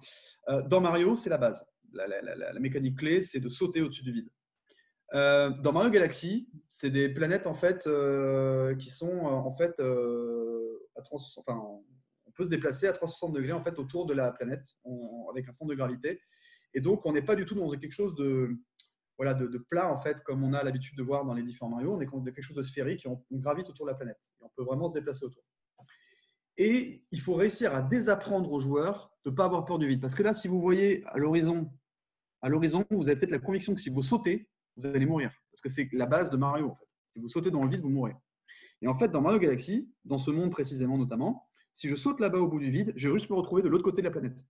Dans Mario, c'est la base. La mécanique clé, c'est de sauter au-dessus du vide. Dans Mario Galaxy, c'est des planètes en fait qui sont en fait on peut se déplacer à 360 degrés en fait autour de la planète avec un centre de gravité. Et donc, on n'est pas du tout dans quelque chose de plat, en fait, comme on a l'habitude de voir dans les différents Mario. On est dans quelque chose de sphérique et on gravite autour de la planète. Et on peut vraiment se déplacer autour. Et il faut réussir à désapprendre aux joueurs de ne pas avoir peur du vide. Parce que là, si vous voyez à l'horizon, vous avez peut-être la conviction que si vous sautez, vous allez mourir. Parce que c'est la base de Mario, en fait. Si vous sautez dans le vide, vous mourrez. Et en fait, dans Mario Galaxy, dans ce monde précisément notamment, si je saute là-bas au bout du vide, je vais juste me retrouver de l'autre côté de la planète.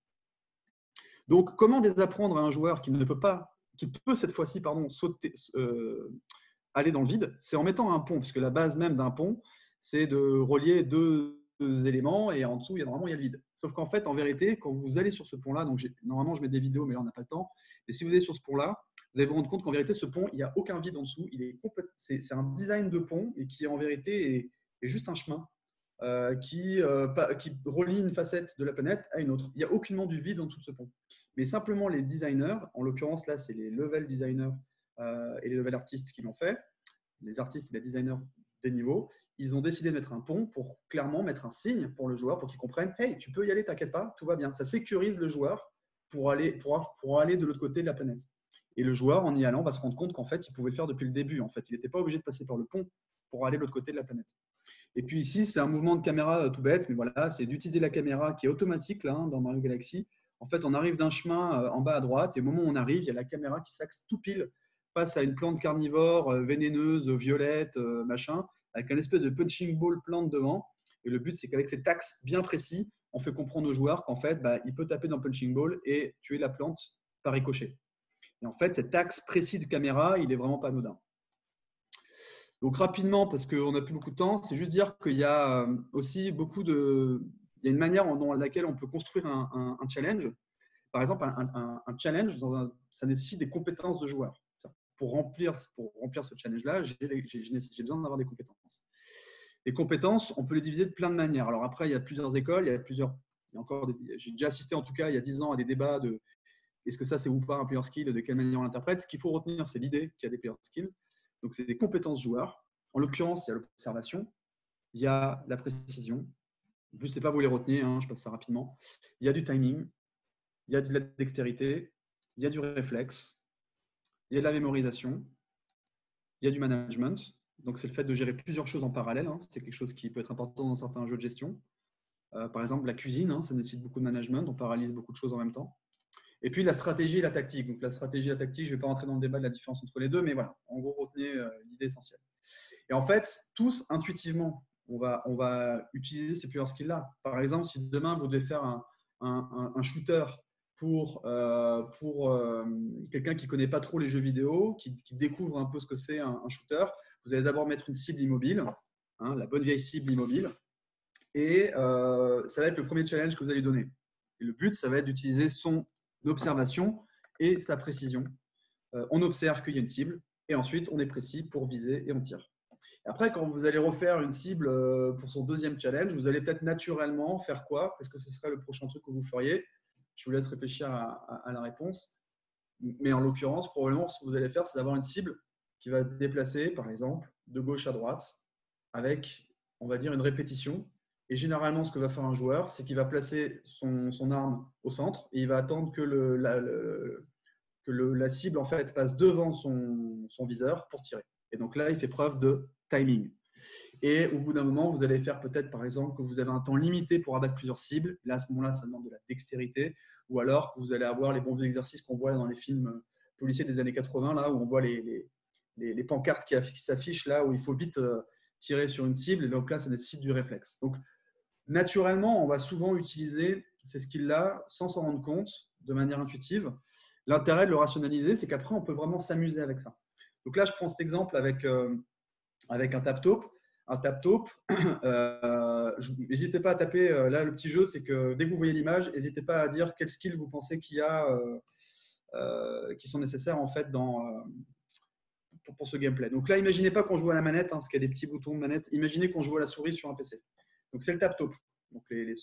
Donc, comment désapprendre à un joueur qui peut cette fois-ci sauter, aller dans le vide? C'est en mettant un pont, puisque la base même d'un pont, c'est de relier deux éléments et en dessous, il y a le vide. Sauf qu'en fait, en vérité, quand vous allez sur ce pont-là, donc normalement, je mets des vidéos, mais là, on n'a pas le temps. Et si vous allez sur ce pont-là, vous allez vous rendre compte qu'en vérité, ce pont, il n'y a aucun vide en dessous. C'est un design de pont et qui, en vérité, est juste un chemin qui relie une facette de la planète à une autre. Il n'y a aucunement du vide en dessous de ce pont. Mais simplement, les designers, en l'occurrence, là, c'est les level designers et les level artistes qui l'ont fait, les artistes et les designers des niveaux, ils ont décidé de mettre un pont pour clairement mettre un signe pour le joueur, pour qu'il comprenne, hey, tu peux y aller, t'inquiète pas, tout va bien. Ça sécurise le joueur pour aller de l'autre côté de la planète. Et le joueur, en y allant, va se rendre compte qu'en fait, il pouvait le faire depuis le début. En fait, il n'était pas obligé de passer par le pont pour aller de l'autre côté de la planète. Et puis ici, c'est un mouvement de caméra tout bête, mais voilà, c'est d'utiliser la caméra qui est automatique là, dans Mario Galaxy. En fait, on arrive d'un chemin en bas à droite, et au moment où on arrive, il y a la caméra qui s'axe tout pile face à une plante carnivore vénéneuse, violette, machin, avec un espèce de punching ball plante devant. Et le but, c'est qu'avec cet axe bien précis, on fait comprendre aux joueurs qu'en fait, il peut taper dans le punching ball et tuer la plante par ricochet. Et en fait, cet axe précis de caméra, il est vraiment pas anodin. Donc rapidement, parce qu'on n'a plus beaucoup de temps, c'est juste dire qu'il y a aussi il y a une manière dans laquelle on peut construire un challenge. Par exemple, un challenge, ça nécessite des compétences de joueurs. Pour remplir ce challenge-là, j'ai besoin d'avoir des compétences. Les compétences, on peut les diviser de plein de manières. Alors après, il y a plusieurs écoles, j'ai déjà assisté en tout cas il y a 10 ans à des débats de est-ce que ça c'est ou pas un player skill, de quelle manière on l'interprète. Ce qu'il faut retenir, c'est l'idée qu'il y a des player skills. Donc, c'est des compétences joueurs. En l'occurrence, il y a l'observation, il y a la précision. Le but, c'est pas vous les retenir, hein, je passe ça rapidement. Il y a du timing, il y a de la dextérité, il y a du réflexe, il y a de la mémorisation, il y a du management. Donc, c'est le fait de gérer plusieurs choses en parallèle. Hein. C'est quelque chose qui peut être important dans certains jeux de gestion. Par exemple, la cuisine, hein, ça nécessite beaucoup de management. On paralyse beaucoup de choses en même temps. Et puis la stratégie et la tactique. Donc la stratégie et la tactique, je ne vais pas rentrer dans le débat de la différence entre les deux, mais voilà, en gros, retenez l'idée essentielle. Et en fait, tous, intuitivement, on va utiliser ces plusieurs skills-là. Par exemple, si demain, vous devez faire un shooter pour quelqu'un qui ne connaît pas trop les jeux vidéo, qui découvre un peu ce que c'est un shooter, vous allez d'abord mettre une cible immobile, hein, la bonne vieille cible immobile, et ça va être le premier challenge que vous allez donner. Et le but, ça va être d'utiliser son observation et sa précision. On observe qu'il y a une cible, et ensuite, on est précis pour viser et on tire. Après, quand vous allez refaire une cible pour son deuxième challenge, vous allez peut-être naturellement faire quoi? Est-ce que ce serait le prochain truc que vous feriez? Je vous laisse réfléchir à la réponse. Mais en l'occurrence, probablement, ce que vous allez faire, c'est d'avoir une cible qui va se déplacer, par exemple, de gauche à droite, avec, on va dire, une répétition. Et généralement, ce que va faire un joueur, c'est qu'il va placer son arme au centre et il va attendre que la cible en fait, passe devant son viseur pour tirer. Et donc là, il fait preuve de timing. Et au bout d'un moment, vous allez faire peut-être, par exemple, que vous avez un temps limité pour abattre plusieurs cibles. Là, à ce moment-là, ça demande de la dextérité. Ou alors que vous allez avoir les bons exercices qu'on voit dans les films policiers des années 80, là où on voit les pancartes qui s'affichent, là où il faut vite tirer sur une cible. Et donc là, ça nécessite du réflexe. Donc, naturellement, on va souvent utiliser ces skills-là sans s'en rendre compte, de manière intuitive. L'intérêt de le rationaliser, c'est qu'après, on peut vraiment s'amuser avec ça. Donc là, je prends cet exemple avec un tap-taupe. Un tap-taupe, n'hésitez pas à taper, là le petit jeu, c'est que dès que vous voyez l'image, n'hésitez pas à dire quels skills vous pensez qu'il y a qui sont nécessaires en fait pour ce gameplay. Donc là, imaginez pas qu'on joue à la manette, parce qu'il y a des petits boutons de manette, imaginez qu'on joue à la souris sur un PC. Donc c'est le tap-taupe. Donc les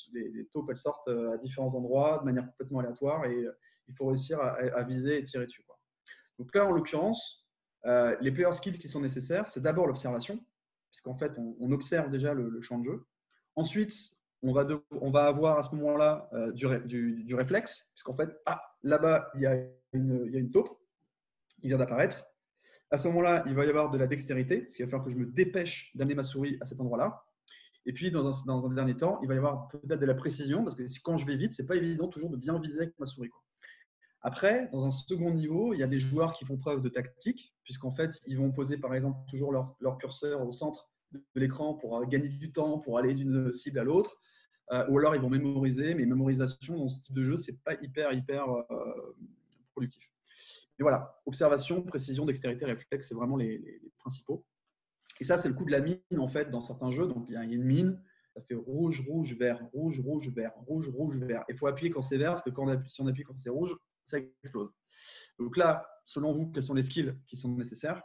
taupes, elles sortent à différents endroits de manière complètement aléatoire et il faut réussir à viser et tirer dessus, quoi. Donc là, en l'occurrence, les player skills qui sont nécessaires, c'est d'abord l'observation, puisqu'en fait, on observe déjà le champ de jeu. Ensuite, on va avoir à ce moment-là du réflexe, puisqu'en fait, là-bas, il y a une taupe qui vient d'apparaître. À ce moment-là, il va y avoir de la dextérité, parce qu'il va falloir que je me dépêche d'amener ma souris à cet endroit-là. Et puis, dans un dernier temps, il va y avoir peut-être de la précision, parce que quand je vais vite, ce n'est pas évident toujours de bien viser avec ma souris, quoi. Après, dans un second niveau, il y a des joueurs qui font preuve de tactique, puisqu'en fait, ils vont poser par exemple toujours leur curseur au centre de l'écran pour gagner du temps, pour aller d'une cible à l'autre, ou alors ils vont mémoriser, mais mémorisation dans ce type de jeu, c'est pas hyper productif. Et voilà, observation, précision, dextérité, réflexe, c'est vraiment les principaux. Et ça, c'est le coup de la mine en fait dans certains jeux. Donc il y a une mine, ça fait rouge, rouge, vert, rouge, rouge, vert, rouge, rouge, vert. Il faut appuyer quand c'est vert, parce que si on appuie quand c'est rouge, ça explose. Donc là, selon vous, quels sont les skills qui sont nécessaires?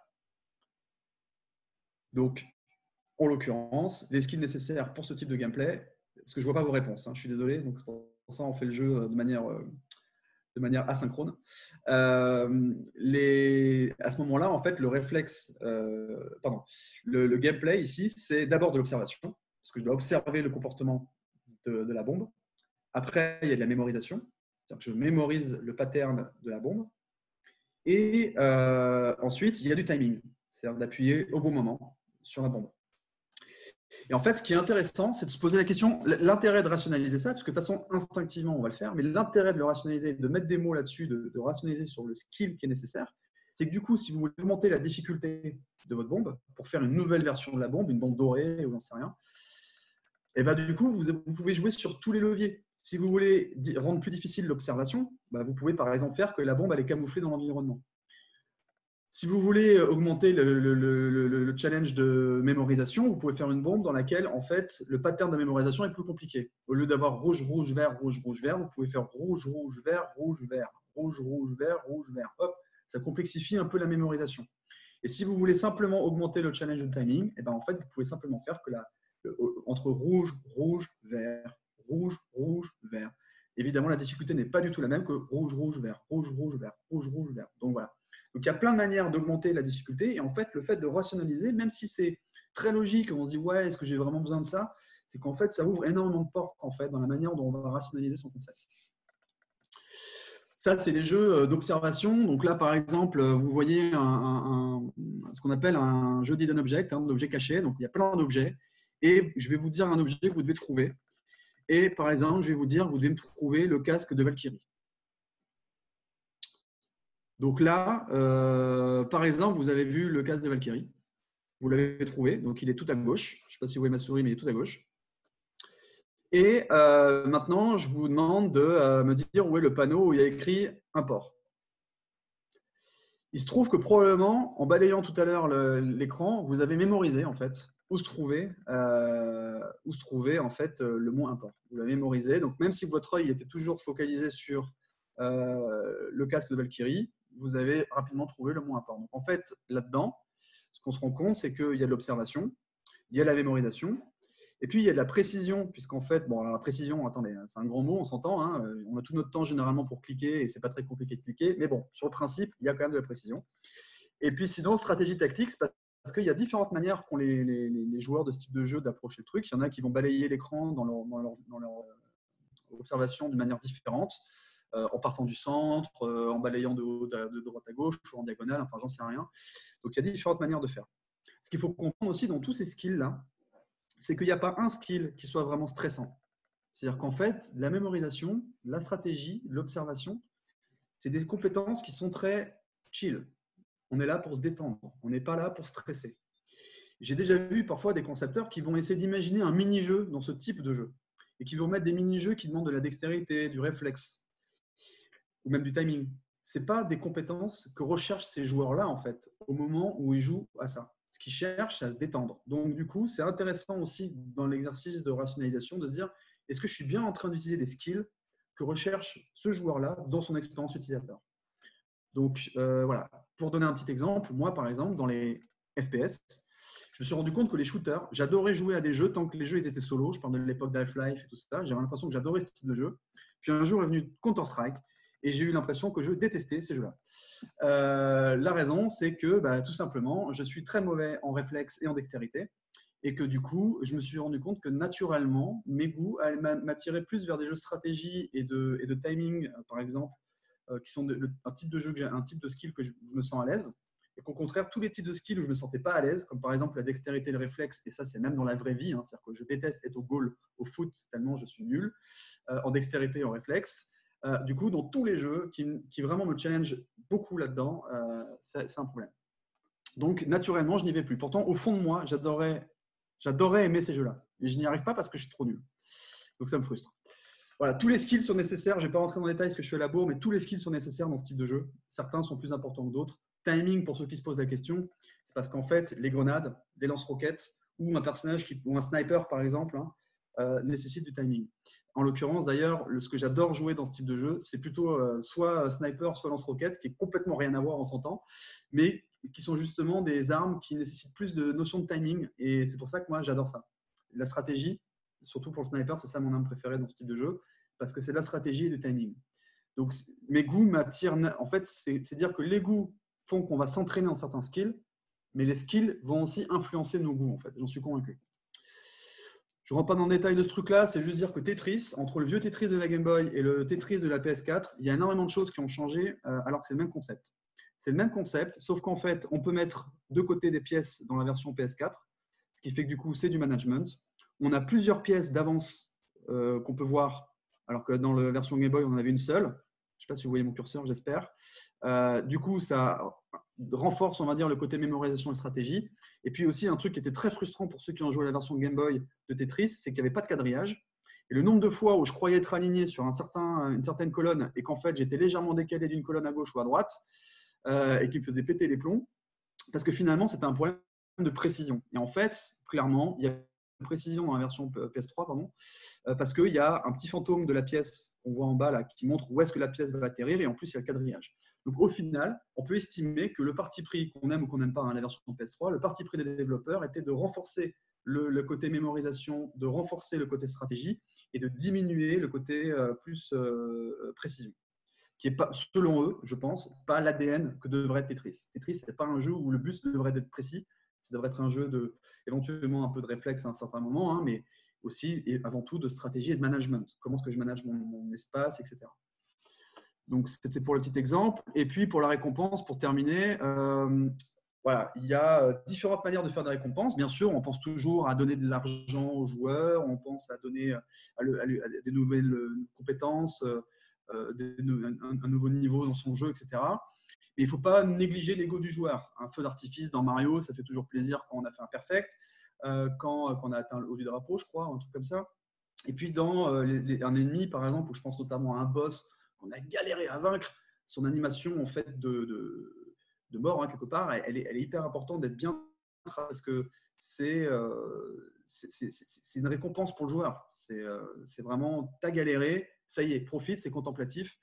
Donc, en l'occurrence, les skills nécessaires pour ce type de gameplay, parce que je ne vois pas vos réponses, je suis désolé, donc c'est pour ça qu'on fait le jeu de manière asynchrone. À ce moment-là, en fait, le réflexe, le gameplay ici, c'est d'abord de l'observation, parce que je dois observer le comportement de la bombe. Après, il y a de la mémorisation, c'est-à-dire que je mémorise le pattern de la bombe. Et ensuite, il y a du timing, c'est-à-dire d'appuyer au bon moment sur la bombe. Et en fait, ce qui est intéressant, c'est de se poser la question, l'intérêt de rationaliser ça, parce que de toute façon, instinctivement, on va le faire, mais l'intérêt de le rationaliser, de mettre des mots là-dessus, de rationaliser sur le skill qui est nécessaire, c'est que du coup, si vous voulez augmenter la difficulté de votre bombe pour faire une nouvelle version de la bombe, une bombe dorée ou j'en sais rien, et ben, du coup, vous pouvez jouer sur tous les leviers. Si vous voulez rendre plus difficile l'observation, vous pouvez par exemple faire que la bombe elle est camouflée dans l'environnement. Si vous voulez augmenter le challenge de mémorisation, vous pouvez faire une bombe dans laquelle en fait le pattern de mémorisation est plus compliqué. Au lieu d'avoir rouge, rouge, vert, rouge, rouge, vert, vous pouvez faire rouge, rouge, vert, rouge, vert, rouge, rouge, vert, rouge, vert. Hop, ça complexifie un peu la mémorisation. Et si vous voulez simplement augmenter le challenge de timing, et ben en fait vous pouvez simplement faire que entre rouge, rouge, vert, rouge, rouge, vert. Évidemment, la difficulté n'est pas du tout la même que rouge, rouge, vert, rouge, rouge, vert, rouge, rouge, vert. Donc voilà. Donc il y a plein de manières d'augmenter la difficulté. Et en fait, le fait de rationaliser, même si c'est très logique, on se dit ouais, est-ce que j'ai vraiment besoin de ça? C'est qu'en fait, ça ouvre énormément de portes en fait dans la manière dont on va rationaliser son concept. Ça, c'est les jeux d'observation. Donc là, par exemple, vous voyez ce qu'on appelle un jeu d'hidden object, un objet caché. Donc il y a plein d'objets. Et je vais vous dire un objet que vous devez trouver. Et par exemple, je vais vous dire, vous devez me trouver le casque de Valkyrie. Donc là, par exemple, vous avez vu le casque de Valkyrie. Vous l'avez trouvé, donc il est tout à gauche. Je ne sais pas si vous voyez ma souris, mais il est tout à gauche. Et maintenant, je vous demande de me dire où est le panneau où il y a écrit import. Il se trouve que probablement, en balayant tout à l'heure l'écran, vous avez mémorisé en fait où se trouvait en fait le mot import. Vous l'avez mémorisé. Donc même si votre œil était toujours focalisé sur le casque de Valkyrie, vous avez rapidement trouvé le mot import. Donc en fait, là-dedans, ce qu'on se rend compte, c'est qu'il y a de l'observation, il y a la mémorisation, et puis il y a de la précision, puisqu'en fait, bon, alors la précision, attendez, c'est un grand mot, on s'entend, hein, on a tout notre temps généralement pour cliquer et c'est pas très compliqué de cliquer, mais bon, sur le principe, il y a quand même de la précision. Et puis sinon, stratégie tactique, c'est parce qu'il y a différentes manières qu'ont les joueurs de ce type de jeu d'approcher le truc. Il y en a qui vont balayer l'écran dans leur observation d'une manière différente, en partant du centre, en balayant de droite à gauche, ou en diagonale, enfin j'en sais rien. Donc il y a différentes manières de faire. Ce qu'il faut comprendre aussi dans tous ces skills-là, c'est qu'il n'y a pas un skill qui soit vraiment stressant. C'est-à-dire qu'en fait, la mémorisation, la stratégie, l'observation, c'est des compétences qui sont très chill. On est là pour se détendre, on n'est pas là pour stresser. J'ai déjà vu parfois des concepteurs qui vont essayer d'imaginer un mini-jeu dans ce type de jeu et qui vont mettre des mini-jeux qui demandent de la dextérité, du réflexe ou même du timing. Ce n'est pas des compétences que recherchent ces joueurs-là en fait au moment où ils jouent à ça. Ce qu'ils cherchent, c'est à se détendre. Donc du coup, c'est intéressant aussi dans l'exercice de rationalisation de se dire est-ce que je suis bien en train d'utiliser des skills que recherche ce joueur-là dans son expérience utilisateur. Donc voilà, pour donner un petit exemple, moi par exemple, dans les FPS, je me suis rendu compte que les shooters, j'adorais jouer à des jeux tant que les jeux ils étaient solo. Je parle de l'époque d'Half-Life et tout ça. J'avais l'impression que j'adorais ce type de jeu. Puis un jour est venu Counter-Strike et j'ai eu l'impression que je détestais ces jeux-là. La raison, c'est que tout simplement, je suis très mauvais en réflexe et en dextérité. Et que du coup, je me suis rendu compte que naturellement, mes goûts m'attiraient plus vers des jeux de stratégie et de timing, par exemple, qui sont un type de jeu, un type de skill que je me sens à l'aise. Et qu'au contraire, tous les types de skills où je ne me sentais pas à l'aise, comme par exemple la dextérité et le réflexe, et ça c'est même dans la vraie vie, hein, c'est-à-dire que je déteste être au goal, au foot, tellement je suis nul, en dextérité et en réflexe. Du coup, dans tous les jeux qui vraiment me challenge beaucoup là-dedans, c'est un problème. Donc naturellement, je n'y vais plus. Pourtant, au fond de moi, j'adorais aimer ces jeux-là. Et je n'y arrive pas parce que je suis trop nul. Donc ça me frustre. Voilà, tous les skills sont nécessaires. Je ne vais pas rentrer dans les détails parce que je suis à la bourre, mais tous les skills sont nécessaires dans ce type de jeu. Certains sont plus importants que d'autres. Timing, pour ceux qui se posent la question, c'est parce qu'en fait, les grenades, les lance-roquettes ou un personnage ou un sniper, par exemple, nécessitent du timing. En l'occurrence, d'ailleurs, ce que j'adore jouer dans ce type de jeu, c'est plutôt soit sniper, soit lance-roquette, qui est complètement rien à voir, on s'entend, mais qui sont justement des armes qui nécessitent plus de notions de timing. Et c'est pour ça que moi, j'adore ça. La stratégie, surtout pour le sniper, c'est ça mon arme préférée dans ce type de jeu, parce que c'est de la stratégie et du timing. Donc, mes goûts m'attirent. En fait, c'est dire que les goûts font qu'on va s'entraîner en certains skills, mais les skills vont aussi influencer nos goûts, en fait. J'en suis convaincu. Je ne rentre pas dans le détail de ce truc-là, c'est juste dire que Tetris, entre le vieux Tetris de la Game Boy et le Tetris de la PS4, il y a énormément de choses qui ont changé, alors que c'est le même concept. C'est le même concept, sauf qu'en fait, on peut mettre de côté des pièces dans la version PS4, ce qui fait que du coup, c'est du management. On a plusieurs pièces d'avance qu'on peut voir, alors que dans la version Game Boy, on en avait une seule. Je ne sais pas si vous voyez mon curseur, j'espère. Du coup, ça renforce, on va dire, le côté mémorisation et stratégie. Et puis aussi, un truc qui était très frustrant pour ceux qui ont joué à la version Game Boy de Tetris, c'est qu'il n'y avait pas de quadrillage. Et le nombre de fois où je croyais être aligné sur une certaine colonne et qu'en fait, j'étais légèrement décalé d'une colonne à gauche ou à droite et qui me faisait péter les plombs, parce que finalement, c'était un problème de précision. Et en fait, clairement, il y a une précision dans la version PS3, pardon, parce qu'il y a un petit fantôme de la pièce qu'on voit en bas là, qui montre où est-ce que la pièce va atterrir, et en plus, il y a le quadrillage. Donc au final, on peut estimer que le parti pris, qu'on aime ou qu'on n'aime pas la version PS3, le parti pris des développeurs était de renforcer le côté mémorisation, de renforcer le côté stratégie et de diminuer le côté plus précision, qui n'est pas, selon eux, je pense, pas l'ADN que devrait être Tetris. Tetris, ce n'est pas un jeu où le but devrait être précis, ça devrait être un jeu éventuellement un peu de réflexe à un certain moment, hein, mais aussi et avant tout de stratégie et de management. Comment est-ce que je manage mon espace, etc. Donc, c'était pour le petit exemple. Et puis, pour la récompense, pour terminer, voilà, il y a différentes manières de faire des récompenses. Bien sûr, on pense toujours à donner de l'argent aux joueurs, on pense à donner à des nouvelles compétences, un nouveau niveau dans son jeu, etc. Mais il ne faut pas négliger l'ego du joueur. Un feu d'artifice dans Mario, ça fait toujours plaisir quand on a fait un perfect, quand on a atteint le haut du drapeau, je crois, un truc comme ça. Et puis dans un ennemi, par exemple, où je pense notamment à un boss qu'on a galéré à vaincre, son animation en fait de mort, hein, quelque part, elle est hyper importante d'être bien, parce que c'est une récompense pour le joueur. C'est vraiment, t'as galéré, ça y est, profite, c'est contemplatif.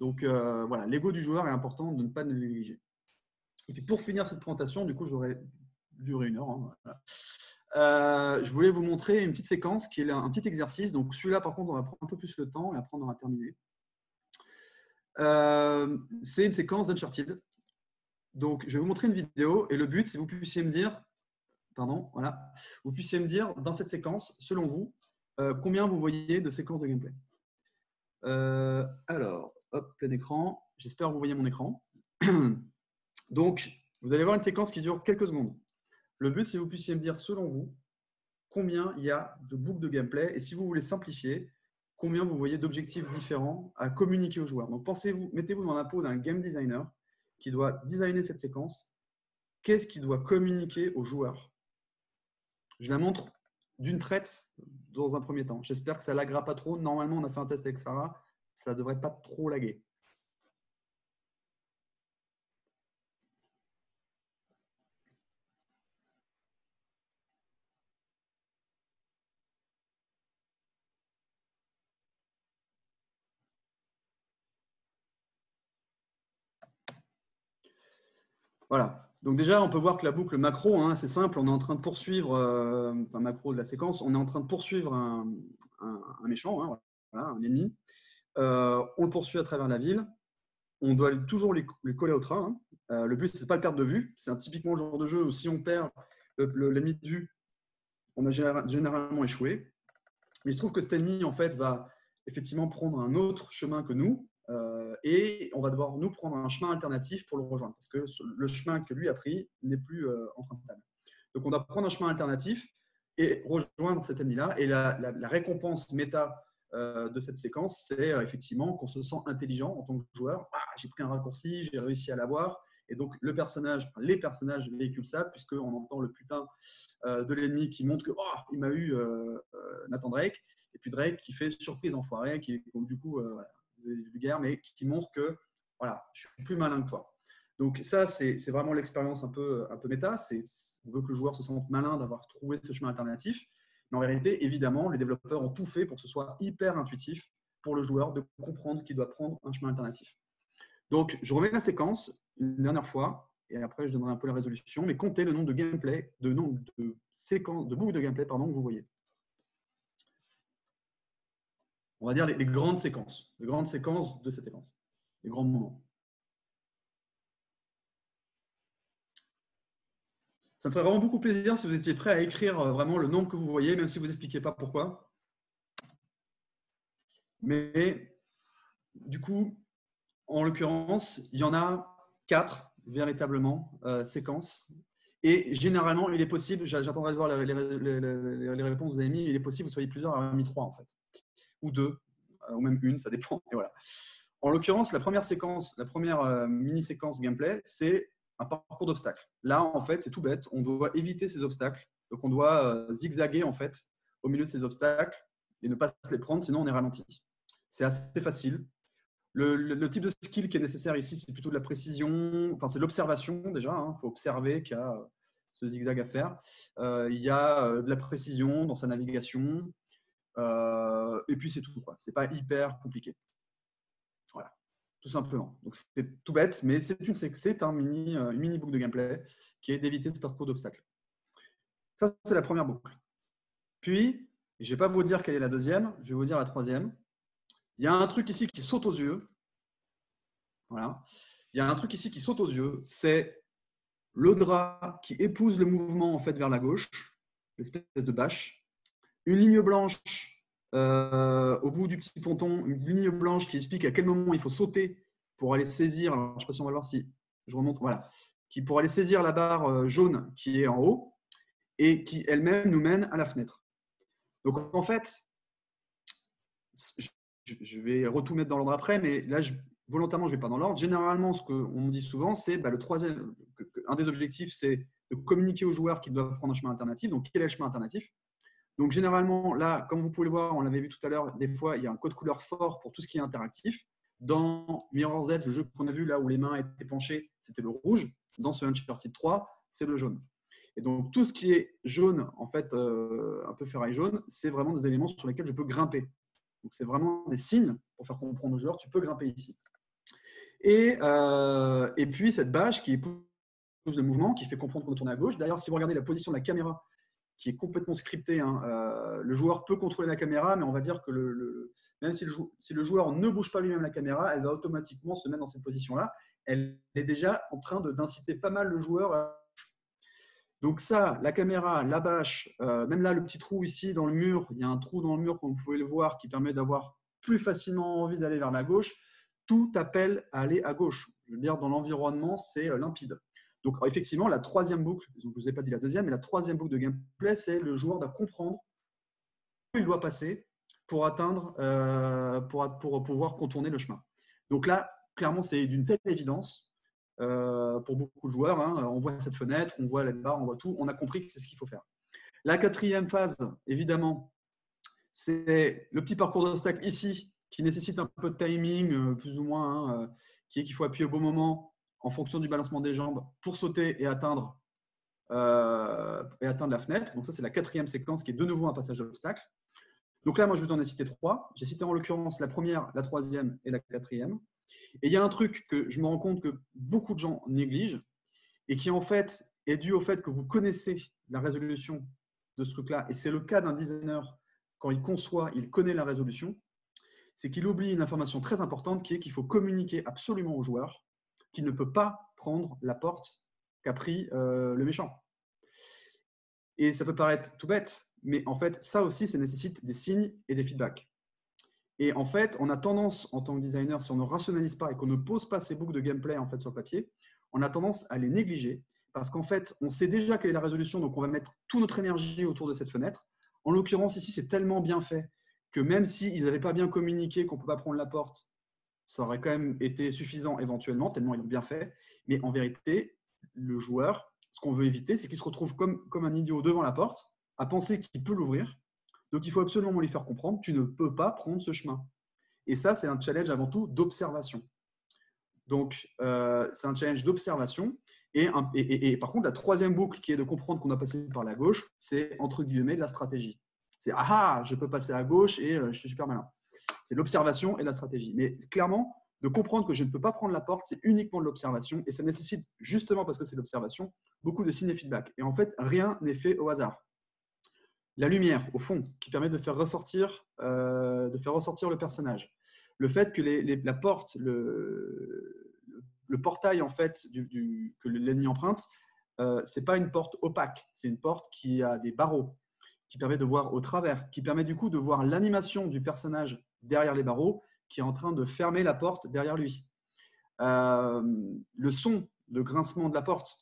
Donc voilà, l'ego du joueur est important de ne pas le négliger. Et puis pour finir cette présentation, du coup, j'aurais duré 1 heure. Hein, voilà. Je voulais vous montrer une petite séquence qui est un petit exercice. Donc celui-là, par contre, on va prendre un peu plus le temps et après on aura terminé. C'est une séquence d'Uncharted. Donc je vais vous montrer une vidéo et le but, c'est que vous puissiez me dire, voilà, vous puissiez me dire dans cette séquence, selon vous, combien vous voyez de séquences de gameplay. Alors, hop, plein écran. J'espère que vous voyez mon écran. Donc, vous allez voir une séquence qui dure quelques secondes. Le but, c'est que vous puissiez me dire, selon vous, combien il y a de boucles de gameplay et si vous voulez simplifier, combien vous voyez d'objectifs différents à communiquer aux joueurs. Donc, mettez-vous dans la peau d'un game designer qui doit designer cette séquence. Qu'est-ce qu'il doit communiquer aux joueurs? Je la montre d'une traite dans un premier temps. J'espère que ça ne laguera pas trop. Normalement, on a fait un test avec Sarah. Ça ne devrait pas trop laguer. Voilà. Donc déjà, on peut voir que la boucle macro, hein, c'est simple. On est en train de poursuivre, enfin macro de la séquence, on est en train de poursuivre un méchant, hein, voilà, un ennemi. On le poursuit à travers la ville. On doit toujours les coller au train. Hein. Le but, c'est de ne pas le perdre de vue. C'est typiquement le genre de jeu où si on perd l'ennemi de vue, on a généralement échoué. Mais il se trouve que cet ennemi, en fait, va effectivement prendre un autre chemin que nous. Et on va devoir nous prendre un chemin alternatif pour le rejoindre parce que le chemin que lui a pris n'est plus empruntable. Donc on doit prendre un chemin alternatif et rejoindre cet ennemi-là. Et la récompense méta de cette séquence, c'est effectivement qu'on se sent intelligent en tant que joueur. Ah, j'ai pris un raccourci, j'ai réussi à l'avoir. Et donc les personnages véhiculent ça puisqu'on entend le putain de l'ennemi qui montre que il m'a eu Nathan Drake. Et puis Drake qui fait surprise enfoiré, qui donc, du coup vulgaire, mais qui montre que voilà, je suis plus malin que toi. Donc ça, c'est vraiment l'expérience un peu méta. On veut que le joueur se sente malin d'avoir trouvé ce chemin alternatif. Mais en vérité, évidemment, les développeurs ont tout fait pour que ce soit hyper intuitif pour le joueur de comprendre qu'il doit prendre un chemin alternatif. Donc, je remets la séquence une dernière fois, et après, je donnerai un peu la résolution, mais comptez le nombre de gameplay, de séquences, de boucles de gameplay, pardon, que vous voyez. On va dire les grandes séquences de cette séquence, les grands moments. Ça me ferait vraiment beaucoup plaisir si vous étiez prêts à écrire vraiment le nombre que vous voyez, même si vous n'expliquez pas pourquoi. Mais du coup, en l'occurrence, il y en a 4 véritablement séquences. Et généralement, il est possible, j'attendrai de voir les réponses que vous avez mis, il est possible que vous soyez plusieurs à avoir mis 3 en fait. Ou 2, ou même une, ça dépend. Et voilà. En l'occurrence, la première séquence, la première mini-séquence gameplay, c'est un parcours d'obstacles. Là, en fait, c'est tout bête. On doit éviter ces obstacles. Donc, on doit zigzaguer en fait au milieu de ces obstacles et ne pas se les prendre, sinon on est ralenti. C'est assez facile. Le type de skill qui est nécessaire ici, c'est plutôt de la précision. Enfin, c'est l'observation déjà. Il faut observer qu'il y a ce zigzag à faire. Il y a de la précision dans sa navigation. Et puis, c'est tout. Ce n'est pas hyper compliqué. Voilà, tout simplement. Donc, c'est tout bête, mais c'est une mini boucle de gameplay qui est d'éviter ce parcours d'obstacles. Ça, c'est la première boucle. Puis, je ne vais pas vous dire quelle est la deuxième, je vais vous dire la troisième. Il y a un truc ici qui saute aux yeux. Voilà. Il y a un truc ici qui saute aux yeux, c'est le drap qui épouse le mouvement en fait vers la gauche, l'espèce de bâche. Une ligne blanche au bout du petit ponton, une ligne blanche qui explique à quel moment il faut sauter pour aller saisir, alors je ne sais pas si on va voir si je remonte, voilà, pour aller saisir la barre jaune qui est en haut et qui elle-même nous mène à la fenêtre. Donc en fait, je vais tout mettre dans l'ordre après, mais là volontairement, je ne vais pas dans l'ordre. Généralement, ce qu'on me dit souvent, c'est le troisième, un des objectifs, c'est de communiquer aux joueurs qu'ils doivent prendre un chemin alternatif. Donc, quel est le chemin alternatif? Donc, généralement, là, comme vous pouvez le voir, on l'avait vu tout à l'heure, des fois, il y a un code couleur fort pour tout ce qui est interactif. Dans Mirror's Edge, le jeu qu'on a vu là où les mains étaient penchées, c'était le rouge. Dans ce Uncharted 3, c'est le jaune. Et donc, tout ce qui est jaune, en fait, un peu ferraille jaune, c'est vraiment des éléments sur lesquels je peux grimper. Donc, c'est vraiment des signes pour faire comprendre aux joueurs, tu peux grimper ici. Et puis, cette bâche qui épouse le mouvement, qui fait comprendre qu'on tourne à gauche. D'ailleurs, si vous regardez la position de la caméra, qui est complètement scriptée, hein, le joueur peut contrôler la caméra, mais on va dire que même si le joueur ne bouge pas lui-même la caméra, elle va automatiquement se mettre dans cette position-là. Elle est déjà en train d'inciter pas mal le joueur. Donc ça, la caméra, la bâche, même là, le petit trou ici dans le mur, il y a un trou dans le mur, comme vous pouvez le voir, qui permet d'avoir plus facilement envie d'aller vers la gauche. Tout appelle à aller à gauche. Je veux dire, dans l'environnement, c'est limpide. Donc effectivement, la troisième boucle, je ne vous ai pas dit la deuxième, mais la troisième boucle de gameplay, c'est le joueur doit comprendre où il doit passer pour atteindre, pour pouvoir contourner le chemin. Donc là, clairement, c'est d'une telle évidence pour beaucoup de joueurs. Hein. On voit cette fenêtre, on voit les barres, on voit tout. On a compris que c'est ce qu'il faut faire. La quatrième phase, évidemment, c'est le petit parcours d'obstacles ici, qui nécessite un peu de timing, plus ou moins, hein, qui est qu'il faut appuyer au bon moment en fonction du balancement des jambes pour sauter et atteindre la fenêtre. Donc ça, c'est la quatrième séquence qui est de nouveau un passage d'obstacle. Donc là, moi, je vous en ai cité 3. J'ai cité en l'occurrence la première, la troisième et la quatrième. Et il y a un truc que je me rends compte que beaucoup de gens négligent et qui, en fait, est dû au fait que vous connaissez la résolution de ce truc-là. Et c'est le cas d'un designer, quand il conçoit, il connaît la résolution. C'est qu'il oublie une information très importante qui est qu'il faut communiquer absolument au joueur qu'il ne peut pas prendre la porte qu'a pris le méchant. Et ça peut paraître tout bête, mais en fait, ça aussi, ça nécessite des signes et des feedbacks. Et en fait, on a tendance, en tant que designer, si on ne rationalise pas et qu'on ne pose pas ces boucles de gameplay en fait, sur le papier, on a tendance à les négliger parce qu'en fait, on sait déjà quelle est la résolution, donc on va mettre toute notre énergie autour de cette fenêtre. En l'occurrence, ici, c'est tellement bien fait que même s'ils n'avaient pas bien communiqué qu'on ne peut pas prendre la porte, ça aurait quand même été suffisant éventuellement, tellement ils l'ont bien fait. Mais en vérité, le joueur, ce qu'on veut éviter, c'est qu'il se retrouve comme un idiot devant la porte, à penser qu'il peut l'ouvrir. Donc, il faut absolument lui faire comprendre, tu ne peux pas prendre ce chemin. Et ça, c'est un challenge avant tout d'observation. Donc, c'est un challenge d'observation. Et par contre, la troisième boucle qui est de comprendre qu'on doit passer par la gauche, c'est entre guillemets de la stratégie. C'est « Ah, je peux passer à gauche et je suis super malin ». C'est l'observation et la stratégie. Mais clairement, de comprendre que je ne peux pas prendre la porte, c'est uniquement de l'observation. Et ça nécessite, justement parce que c'est l'observation, beaucoup de signes et feedback. Et en fait, rien n'est fait au hasard. La lumière, au fond, qui permet de faire ressortir le personnage. Le fait que la porte, le portail en fait, que l'ennemi emprunte, ce n'est pas une porte opaque, c'est une porte qui a des barreaux, qui permet de voir au travers, qui permet du coup de voir l'animation du personnage derrière les barreaux, qui est en train de fermer la porte derrière lui. Le son, le grincement de la porte.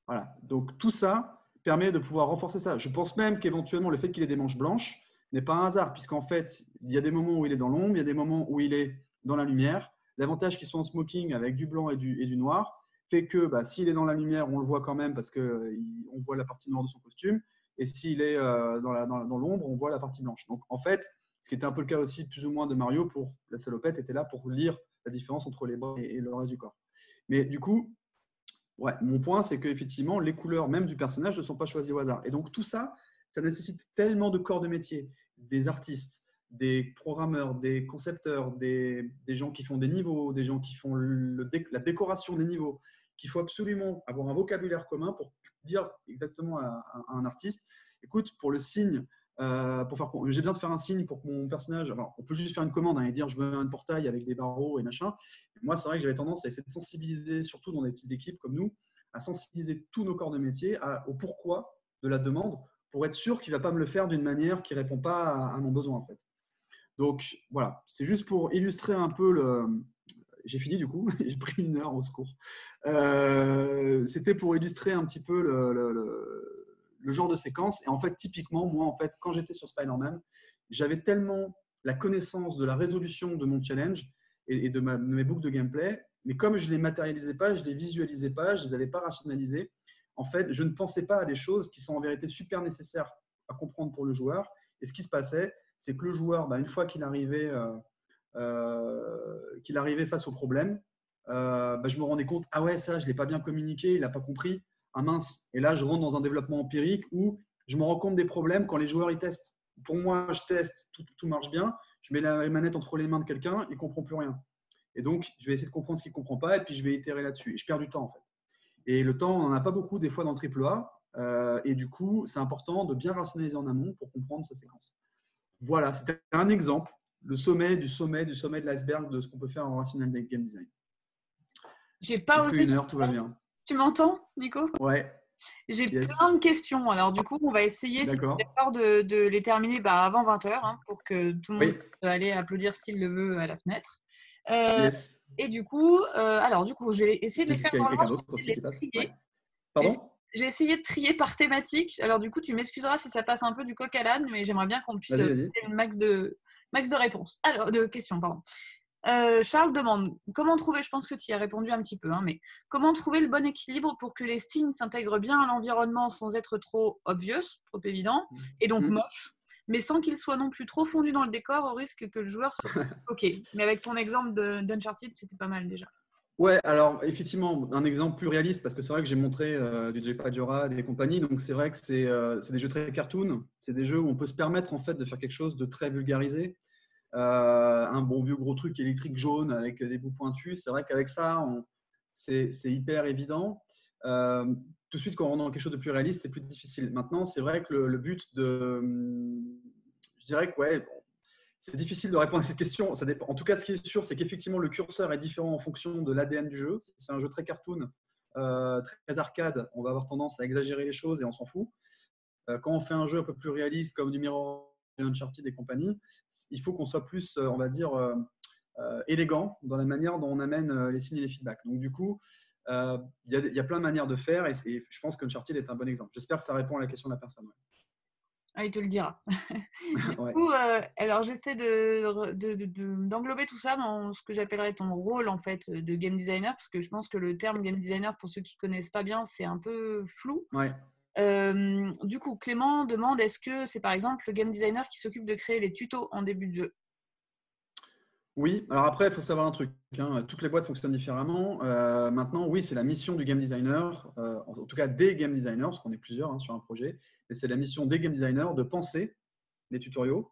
Voilà, donc tout ça permet de pouvoir renforcer ça. Je pense même qu'éventuellement, le fait qu'il ait des manches blanches n'est pas un hasard, puisqu'en fait, il y a des moments où il est dans l'ombre, il y a des moments où il est dans la lumière. L'avantage qu'il soit en smoking avec du blanc et du noir fait que s'il est dans la lumière, on le voit quand même parce qu'on voit la partie noire de son costume. Et s'il est dans l'ombre, on voit la partie blanche. Donc en fait, ce qui était un peu le cas aussi plus ou moins de Mario pour la salopette, était là pour lire la différence entre les bras et le reste du corps. Mais du coup, ouais, mon point, c'est qu'effectivement, les couleurs même du personnage ne sont pas choisies au hasard. Et donc tout ça, ça nécessite tellement de corps de métier, des artistes, des programmeurs, des concepteurs, des gens qui font des niveaux, des gens qui font la décoration des niveaux, qu'il faut absolument avoir un vocabulaire commun pour dire exactement à un artiste, écoute, pour le signe, j'ai besoin de faire un signe pour que mon personnage, alors on peut juste faire une commande et dire je veux un portail avec des barreaux et machin. Moi, c'est vrai que j'avais tendance à essayer de sensibiliser, surtout dans des petites équipes comme nous, à sensibiliser tous nos corps de métier au pourquoi de la demande pour être sûr qu'il ne va pas me le faire d'une manière qui ne répond pas à mon besoin en fait. Donc voilà, c'est juste pour illustrer un peu J'ai fini du coup, j'ai pris 1 heure au secours. C'était pour illustrer un petit peu le genre de séquence. Et en fait, typiquement, moi, en fait, quand j'étais sur Spider-Man, j'avais tellement la connaissance de la résolution de mon challenge et de mes boucles de gameplay. Mais comme je ne les matérialisais pas, je ne les visualisais pas, je ne les avais pas rationalisées, en fait, je ne pensais pas à des choses qui sont en vérité super nécessaires à comprendre pour le joueur. Et ce qui se passait, c'est que le joueur, une fois qu'il arrivait face au problème, je me rendais compte, ah ouais, ça, je ne l'ai pas bien communiqué, il n'a pas compris, ah mince. Et là, je rentre dans un développement empirique où je me rends compte des problèmes quand les joueurs y testent. Pour moi, je teste, tout marche bien, je mets la manette entre les mains de quelqu'un, il ne comprend plus rien. Et donc, je vais essayer de comprendre ce qu'il ne comprend pas et puis je vais itérer là-dessus. Et je perds du temps, en fait. Et le temps, on n'en a pas beaucoup des fois dans le AAA. Et du coup, c'est important de bien rationaliser en amont pour comprendre sa séquence. Voilà, c'était un exemple, le sommet de l'iceberg de ce qu'on peut faire en rationnel game design. J'ai pas osé. Une heure, tout va bien. Tu m'entends, Nico? Ouais. J'ai plein de questions. Alors, du coup, on va essayer, si tu es d'accord, de les terminer avant 20h pour que tout le monde puisse aller applaudir s'il le veut à la fenêtre. Yes. Et du coup, je vais essayer de les faire dans quelqu'un d'autre aussi qui passe. Ouais. Pardon? J'ai essayé de trier par thématique. Alors, du coup, tu m'excuseras si ça passe un peu du coq à l'âne, mais j'aimerais bien qu'on puisse faire une max de réponses. Alors, de questions, pardon. Charles demande comment trouver, je pense que tu y as répondu un petit peu, mais comment trouver le bon équilibre pour que les signes s'intègrent bien à l'environnement sans être trop obvious, trop évident, et donc moche, mais sans qu'ils soient non plus trop fondus dans le décor au risque que le joueur se ok. Mais avec ton exemple d'Uncharted, c'était pas mal déjà. Ouais, alors effectivement, un exemple plus réaliste, parce que c'est vrai que j'ai montré du J.P. Diora et compagnie, donc c'est vrai que c'est des jeux très cartoon, c'est des jeux où on peut se permettre en fait de faire quelque chose de très vulgarisé. Un bon vieux gros truc électrique jaune avec des bouts pointus. C'est vrai qu'avec ça, c'est hyper évident. Tout de suite, quand on rentre dans quelque chose de plus réaliste, c'est plus difficile. Maintenant, c'est vrai que le but je dirais que c'est difficile de répondre à cette question. Ça dépend. En tout cas, ce qui est sûr, c'est qu'effectivement, le curseur est différent en fonction de l'ADN du jeu. C'est un jeu très cartoon, très arcade. On va avoir tendance à exagérer les choses et on s'en fout. Quand on fait un jeu un peu plus réaliste comme du Mirror, Uncharted et compagnie, il faut qu'on soit plus, on va dire, élégant dans la manière dont on amène les signes et les feedbacks. Donc du coup, il y a plein de manières de faire et je pense qu'Uncharted est un bon exemple. J'espère que ça répond à la question de la personne. Ah, il te le dira. Du coup, alors j'essaie d'englober tout ça dans ce que j'appellerais ton rôle en fait de game designer, parce que je pense que le terme game designer, pour ceux qui ne connaissent pas bien, c'est un peu flou. Ouais. Du coup, Clément demande est-ce que c'est par exemple le game designer qui s'occupe de créer les tutos en début de jeu? Oui, alors après, il faut savoir un truc. Toutes les boîtes fonctionnent différemment. Maintenant, oui, c'est la mission du game designer, en tout cas des game designers, parce qu'on est plusieurs sur un projet, mais c'est la mission des game designers de penser les tutoriaux.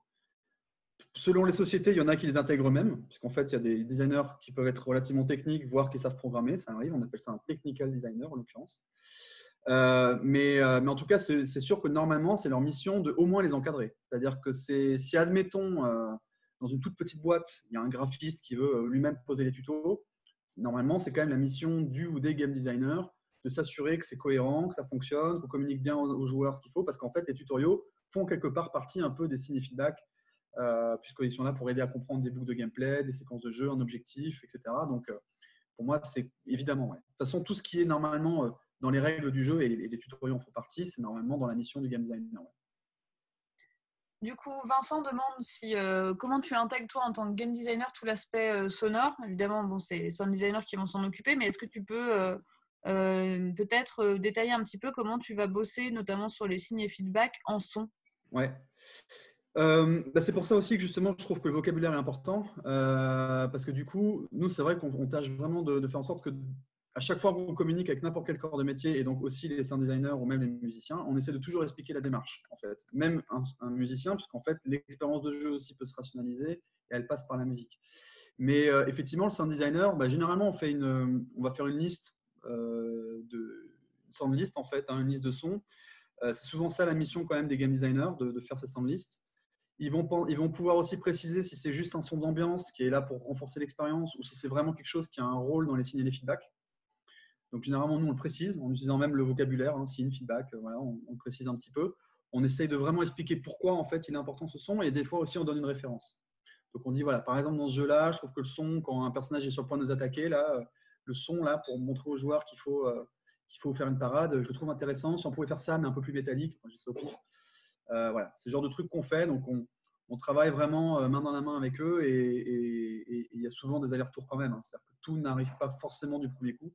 Selon les sociétés, il y en a qui les intègrent eux-mêmes, puisqu'en fait, il y a des designers qui peuvent être relativement techniques, voire qui savent programmer. Ça arrive, on appelle ça un technical designer en l'occurrence. Mais en tout cas, c'est sûr que normalement, c'est leur mission de au moins les encadrer. C'est-à-dire que si, admettons, dans une toute petite boîte, il y a un graphiste qui veut lui-même poser les tutos, normalement, c'est quand même la mission du ou des game designers de s'assurer que c'est cohérent, que ça fonctionne, qu'on communique bien aux joueurs ce qu'il faut, parce qu'en fait, les tutoriaux font quelque part partie un peu des signes et feedbacks, puisqu'ils sont là pour aider à comprendre des boucles de gameplay, des séquences de jeu, un objectif, etc. Donc, pour moi, c'est évidemment. Ouais. De toute façon, tout ce qui est normalement dans les règles du jeu et les tutoriaux en font partie, c'est normalement dans la mission du game designer. Ouais. Du coup, Vincent demande comment tu intègres toi en tant que game designer tout l'aspect sonore. Évidemment, bon, c'est les sound designers qui vont s'en occuper, mais est-ce que tu peux peut-être détailler un petit peu comment tu vas bosser, notamment sur les signes et feedbacks en son? Ouais. C'est pour ça aussi que justement, je trouve que le vocabulaire est important, parce que du coup, nous, c'est vrai qu'on tâche vraiment de faire en sorte que à chaque fois qu'on communique avec n'importe quel corps de métier, et donc aussi les sound designers ou même les musiciens, on essaie de toujours expliquer la démarche, en fait. Même un musicien, puisqu'en fait, l'expérience de jeu aussi peut se rationaliser et elle passe par la musique. Mais effectivement, le sound designer, généralement, on va faire une liste, une sound list, en fait, une liste de sons. C'est souvent ça la mission quand même des game designers, de faire ces sound lists. Ils vont pouvoir aussi préciser si c'est juste un son d'ambiance qui est là pour renforcer l'expérience ou si c'est vraiment quelque chose qui a un rôle dans les signes et les feedbacks. Donc, généralement, nous, on le précise en utilisant même le vocabulaire, signe, feedback, voilà, on le précise un petit peu. On essaye de vraiment expliquer pourquoi, en fait, il est important ce son et des fois aussi, on donne une référence. Donc, on dit, voilà, par exemple, dans ce jeu-là, je trouve que le son, quand un personnage est sur le point de nous attaquer, là, le son, là, pour montrer aux joueurs qu'il faut faire une parade, je le trouve intéressant. Si on pouvait faire ça, mais un peu plus métallique, je dis ça au pif. Voilà, c'est le genre de truc qu'on fait. Donc, on travaille vraiment main dans la main avec eux et il y a souvent des allers-retours quand même. Hein. C'est-à-dire que tout n'arrive pas forcément du premier coup,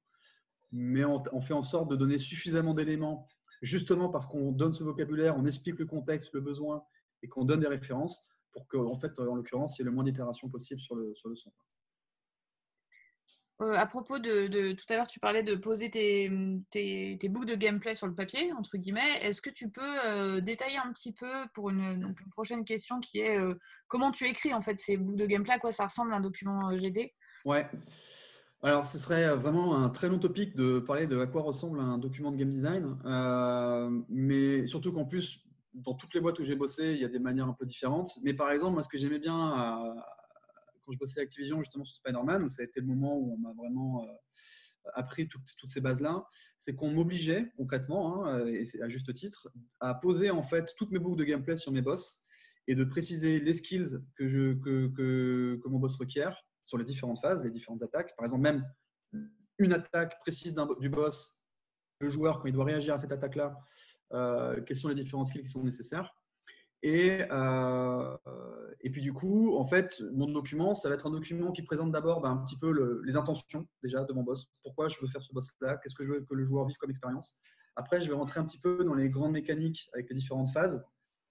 mais on fait en sorte de donner suffisamment d'éléments, justement parce qu'on donne ce vocabulaire, on explique le contexte, le besoin et qu'on donne des références pour qu'en fait, en l'occurrence, il y ait le moins d'itérations possible sur le son. À propos tout à l'heure, tu parlais de poser tes boucles de gameplay sur le papier, entre guillemets. Est-ce que tu peux détailler un petit peu pour une prochaine question qui est comment tu écris en fait ces boucles de gameplay, à quoi ça ressemble un document GD? Ouais. Alors, ce serait vraiment un très long topic de parler de à quoi ressemble un document de game design, mais surtout qu'en plus, dans toutes les boîtes où j'ai bossé, il y a des manières un peu différentes. Mais par exemple, moi, ce que j'aimais bien quand je bossais à Activision, justement sur Spider-Man, où ça a été le moment où on m'a vraiment appris toutes ces bases-là, c'est qu'on m'obligeait concrètement, hein, et c'est à juste titre, à poser en fait toutes mes boucles de gameplay sur mes boss et de préciser les skills que mon boss requiert sur les différentes phases, les différentes attaques. Par exemple, même une attaque précise du boss, le joueur, quand il doit réagir à cette attaque-là, quels sont les différents skills qui sont nécessaires. Et puis du coup, en fait, mon document, ça va être un document qui présente d'abord un petit peu les intentions déjà de mon boss. Pourquoi je veux faire ce boss-là? Qu'est-ce que je veux que le joueur vive comme expérience? Après, je vais rentrer un petit peu dans les grandes mécaniques avec les différentes phases.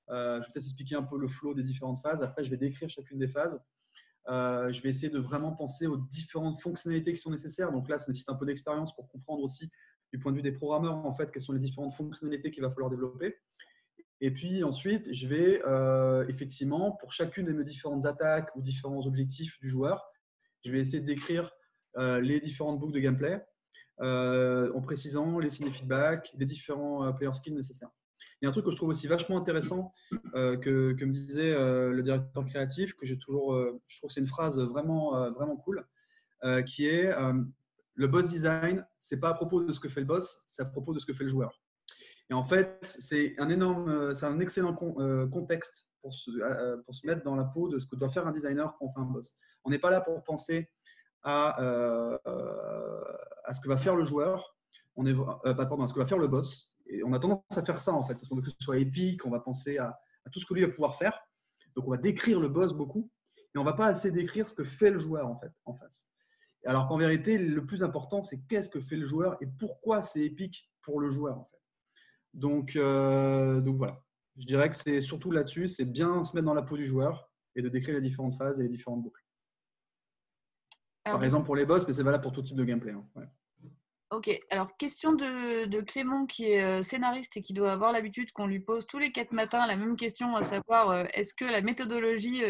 Je vais peut-être expliquer un peu le flow des différentes phases. Après, je vais décrire chacune des phases. Je vais essayer de vraiment penser aux différentes fonctionnalités qui sont nécessaires. Donc là, ça nécessite un peu d'expérience pour comprendre aussi, du point de vue des programmeurs, en fait, quelles sont les différentes fonctionnalités qu'il va falloir développer. Et puis ensuite, je vais effectivement, pour chacune de mes différentes attaques ou différents objectifs du joueur, je vais essayer de décrire les différentes boucles de gameplay en précisant les signes de feedback, les différents player skills nécessaires. Il y a un truc que je trouve aussi vachement intéressant que me disait le directeur créatif, que j'ai toujours, je trouve que c'est une phrase vraiment cool, qui est le boss design, c'est pas à propos de ce que fait le boss, c'est à propos de ce que fait le joueur. Et en fait, c'est un excellent contexte pour se mettre dans la peau de ce que doit faire un designer quand on fait un boss. On n'est pas là pour penser à ce que va faire le joueur, à ce que va faire le boss. Et on a tendance à faire ça en fait, parce qu'on veut que ce soit épique, on va penser à tout ce que lui va pouvoir faire. Donc on va décrire le boss beaucoup, mais on ne va pas assez décrire ce que fait le joueur en fait, en face. Alors qu'en vérité, le plus important, c'est qu'est-ce que fait le joueur et pourquoi c'est épique pour le joueur en fait. Donc voilà, je dirais que c'est surtout là-dessus, c'est bien se mettre dans la peau du joueur et de décrire les différentes phases et les différentes boucles. Par exemple pour les boss, mais c'est valable pour tout type de gameplay. Hein. Ouais. Ok, alors question de Clément qui est scénariste et qui doit avoir l'habitude qu'on lui pose tous les 4 matins la même question, à savoir est-ce que la méthodologie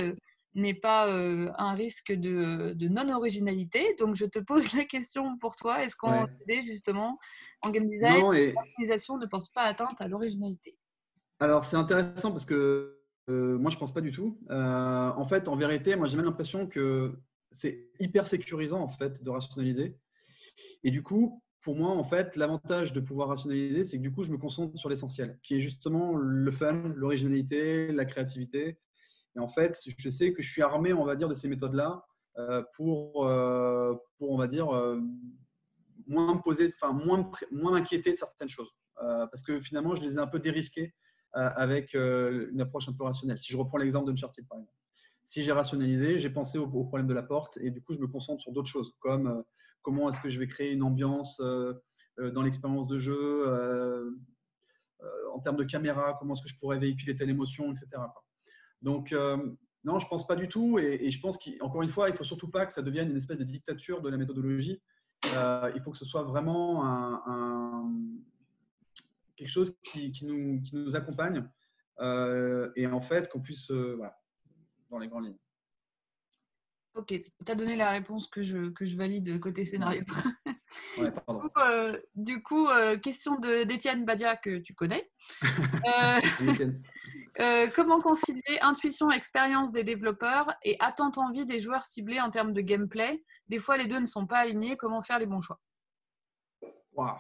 n'est pas un risque de non-originalité? Donc je te pose la question pour toi, est-ce qu'en GD justement, en game design, l'organisation ne porte pas atteinte à l'originalité? Alors c'est intéressant parce que moi je pense pas du tout. En fait, en vérité, moi j'ai même l'impression que c'est hyper sécurisant en fait de rationaliser. Et du coup, pour moi, en fait, l'avantage de pouvoir rationaliser, c'est que du coup, je me concentre sur l'essentiel, qui est justement le fun, l'originalité, la créativité. Et en fait, je sais que je suis armé, on va dire, de ces méthodes-là pour, on va dire, moins me poser, enfin, moins m'inquiéter de certaines choses. Parce que finalement, je les ai un peu dérisquées avec une approche un peu rationnelle. Si je reprends l'exemple d'Uncharted, par exemple. Si j'ai rationalisé, j'ai pensé au problème de la porte et du coup, je me concentre sur d'autres choses, comme comment est-ce que je vais créer une ambiance dans l'expérience de jeu, en termes de caméra, comment est-ce que je pourrais véhiculer telle émotion, etc. Donc, non, je ne pense pas du tout. Et je pense qu'encore une fois, il ne faut surtout pas que ça devienne une espèce de dictature de la méthodologie. Il faut que ce soit vraiment quelque chose qui nous accompagne et en fait qu'on puisse, voilà, dans les grandes lignes. Ok, tu as donné la réponse que je valide côté scénario. Ouais, pardon. Du coup, question d'Étienne Badia que tu connais. Comment concilier intuition, expérience des développeurs et attente envie des joueurs ciblés en termes de gameplay? Des fois, les deux ne sont pas alignés. Comment faire les bons choix? Wow.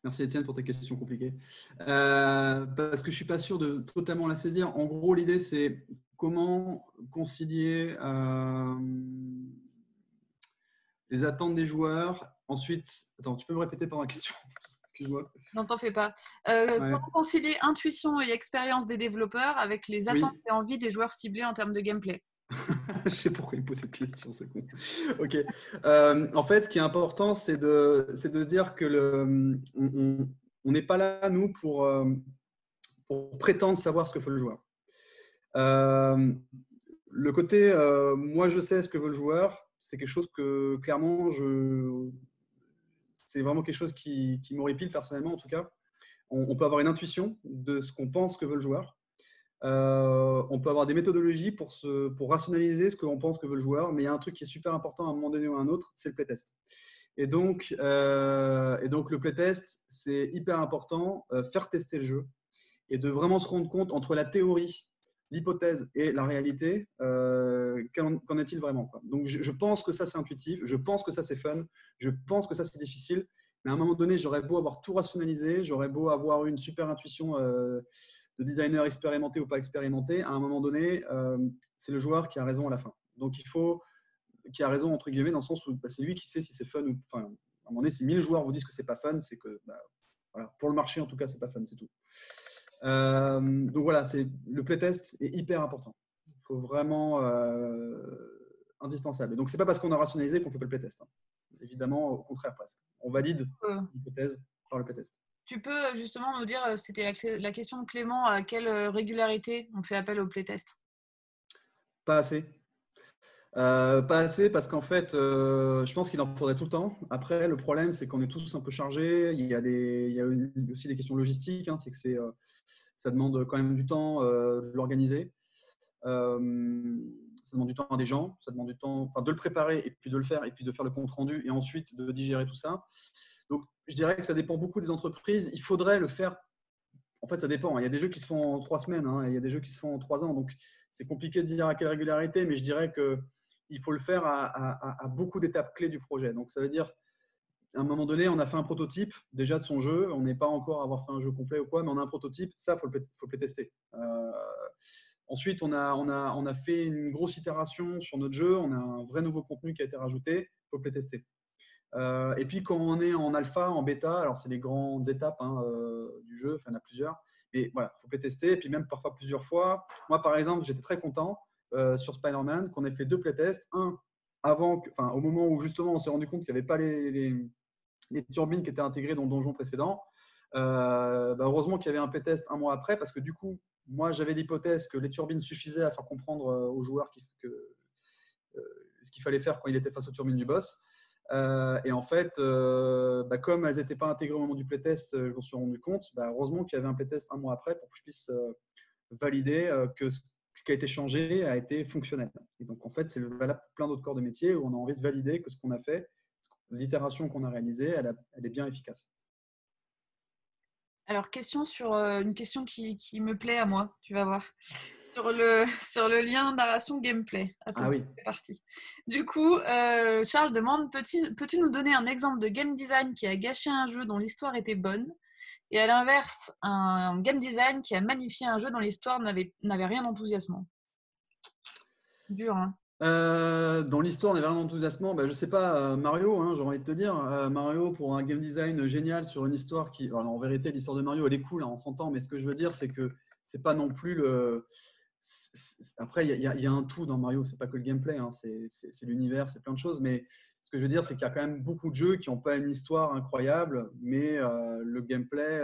Merci Étienne pour tes questions compliquées. Parce que je ne suis pas sûr de totalement la saisir. En gros, l'idée, c'est comment concilier les attentes des joueurs. Ensuite, attends, tu peux me répéter par la question? Excuse-moi. Non, t'en fais pas. Ouais. Comment concilier intuition et expérience des développeurs avec les attentes Oui, et envies des joueurs ciblés en termes de gameplay? je sais pourquoi il me pose cette question, c'est con. Ok. En fait, ce qui est important, c'est de se dire que on n'est pas là, nous, pour prétendre savoir ce que fait le joueur. Euh, le côté moi, je sais ce que veut le joueur, c'est quelque chose que, clairement, c'est vraiment quelque chose qui m'horripile personnellement, en tout cas. On peut avoir une intuition de ce qu'on pense que veut le joueur. On peut avoir des méthodologies pour rationaliser ce qu'on pense que veut le joueur, mais il y a un truc qui est super important à un moment donné ou à un autre, c'est le playtest. Et donc le playtest, c'est hyper important, faire tester le jeu et de vraiment se rendre compte entre la théorie, l'hypothèse et la réalité, qu'en est-il vraiment, quoi. Donc je pense que ça c'est intuitif, je pense que ça c'est fun, je pense que ça c'est difficile, mais à un moment donné, j'aurais beau avoir tout rationalisé, j'aurais beau avoir une super intuition de designer expérimenté ou pas expérimenté, à un moment donné, c'est le joueur qui a raison à la fin. Donc il faut qui a raison entre guillemets dans le sens où bah, c'est lui qui sait si c'est fun ou enfin à un moment donné si 1000 joueurs vous disent que c'est pas fun, c'est que bah, voilà, pour le marché en tout cas c'est pas fun, c'est tout. Donc voilà, le playtest est hyper important. Il faut vraiment indispensable. Et donc c'est pas parce qu'on a rationalisé qu'on fait pas le playtest, hein. Évidemment, au contraire presque. On valide Euh, l'hypothèse par le playtest. Tu peux justement nous dire, c'était la question de Clément, à quelle régularité on fait appel au playtest? Pas assez. Pas assez parce qu'en fait, je pense qu'il en faudrait tout le temps. Après, le problème, c'est qu'on est tous un peu chargés. Il y a aussi des questions logistiques, hein, c'est que ça demande quand même du temps de l'organiser. Ça demande du temps à des gens, ça demande du temps enfin, de le préparer et puis de le faire et puis de faire le compte rendu et ensuite de digérer tout ça. Donc, je dirais que ça dépend beaucoup des entreprises. Il faudrait le faire. En fait, ça dépend. Il y a des jeux qui se font en 3 semaines, hein, et il y a des jeux qui se font en 3 ans. Donc, c'est compliqué de dire à quelle régularité, mais je dirais qu'il faut le faire à beaucoup d'étapes clés du projet. Donc, ça veut dire, à un moment donné, on a fait un prototype déjà de son jeu. On n'est pas encore à avoir fait un jeu complet ou quoi, mais on a un prototype. Ça, il faut le tester. Ensuite, on a fait une grosse itération sur notre jeu. On a un vrai nouveau contenu qui a été rajouté. Il faut le tester. Et puis quand on est en alpha, en bêta, alors c'est les grandes étapes hein, du jeu, enfin il y en a plusieurs, mais voilà, il faut playtester, et puis même parfois plusieurs fois. Moi par exemple, j'étais très content sur Spider-Man qu'on ait fait 2 playtests, un au moment où justement on s'est rendu compte qu'il n'y avait pas les turbines qui étaient intégrées dans le donjon précédent. Heureusement qu'il y avait un playtest un mois après, parce que du coup, moi j'avais l'hypothèse que les turbines suffisaient à faire comprendre aux joueurs ce qu'il fallait faire quand il était face aux turbines du boss. Et en fait, comme elles n'étaient pas intégrées au moment du playtest, je m'en suis rendu compte. Heureusement qu'il y avait un playtest un mois après pour que je puisse valider que ce qui a été changé a été fonctionnel. Et donc, en fait, c'est valable pour plein d'autres corps de métier où on a envie de valider que ce qu'on a fait, l'itération qu'on a réalisée, elle est bien efficace. Alors, question sur une question qui me plaît à moi, tu vas voir. Sur le lien narration-gameplay. Ah Attention, oui. c'est parti. Du coup, Charles demande, peux-tu nous donner un exemple de game design qui a gâché un jeu dont l'histoire était bonne, et à l'inverse, un game design qui a magnifié un jeu dont l'histoire n'avait rien d'enthousiasmant? Dur, hein? Dans l'histoire, on est vraiment enthousiasmant. Je sais pas, Mario, hein, j'ai envie de te dire. Mario, pour un game design génial sur une histoire qui. Alors, en vérité, l'histoire de Mario, elle est cool, hein, on s'entend, mais ce que je veux dire, c'est que c'est pas non plus le. Après, il y a un tout dans Mario, c'est pas que le gameplay, hein, c'est l'univers, c'est plein de choses. Mais ce que je veux dire, c'est qu'il y a quand même beaucoup de jeux qui n'ont pas une histoire incroyable, mais le gameplay.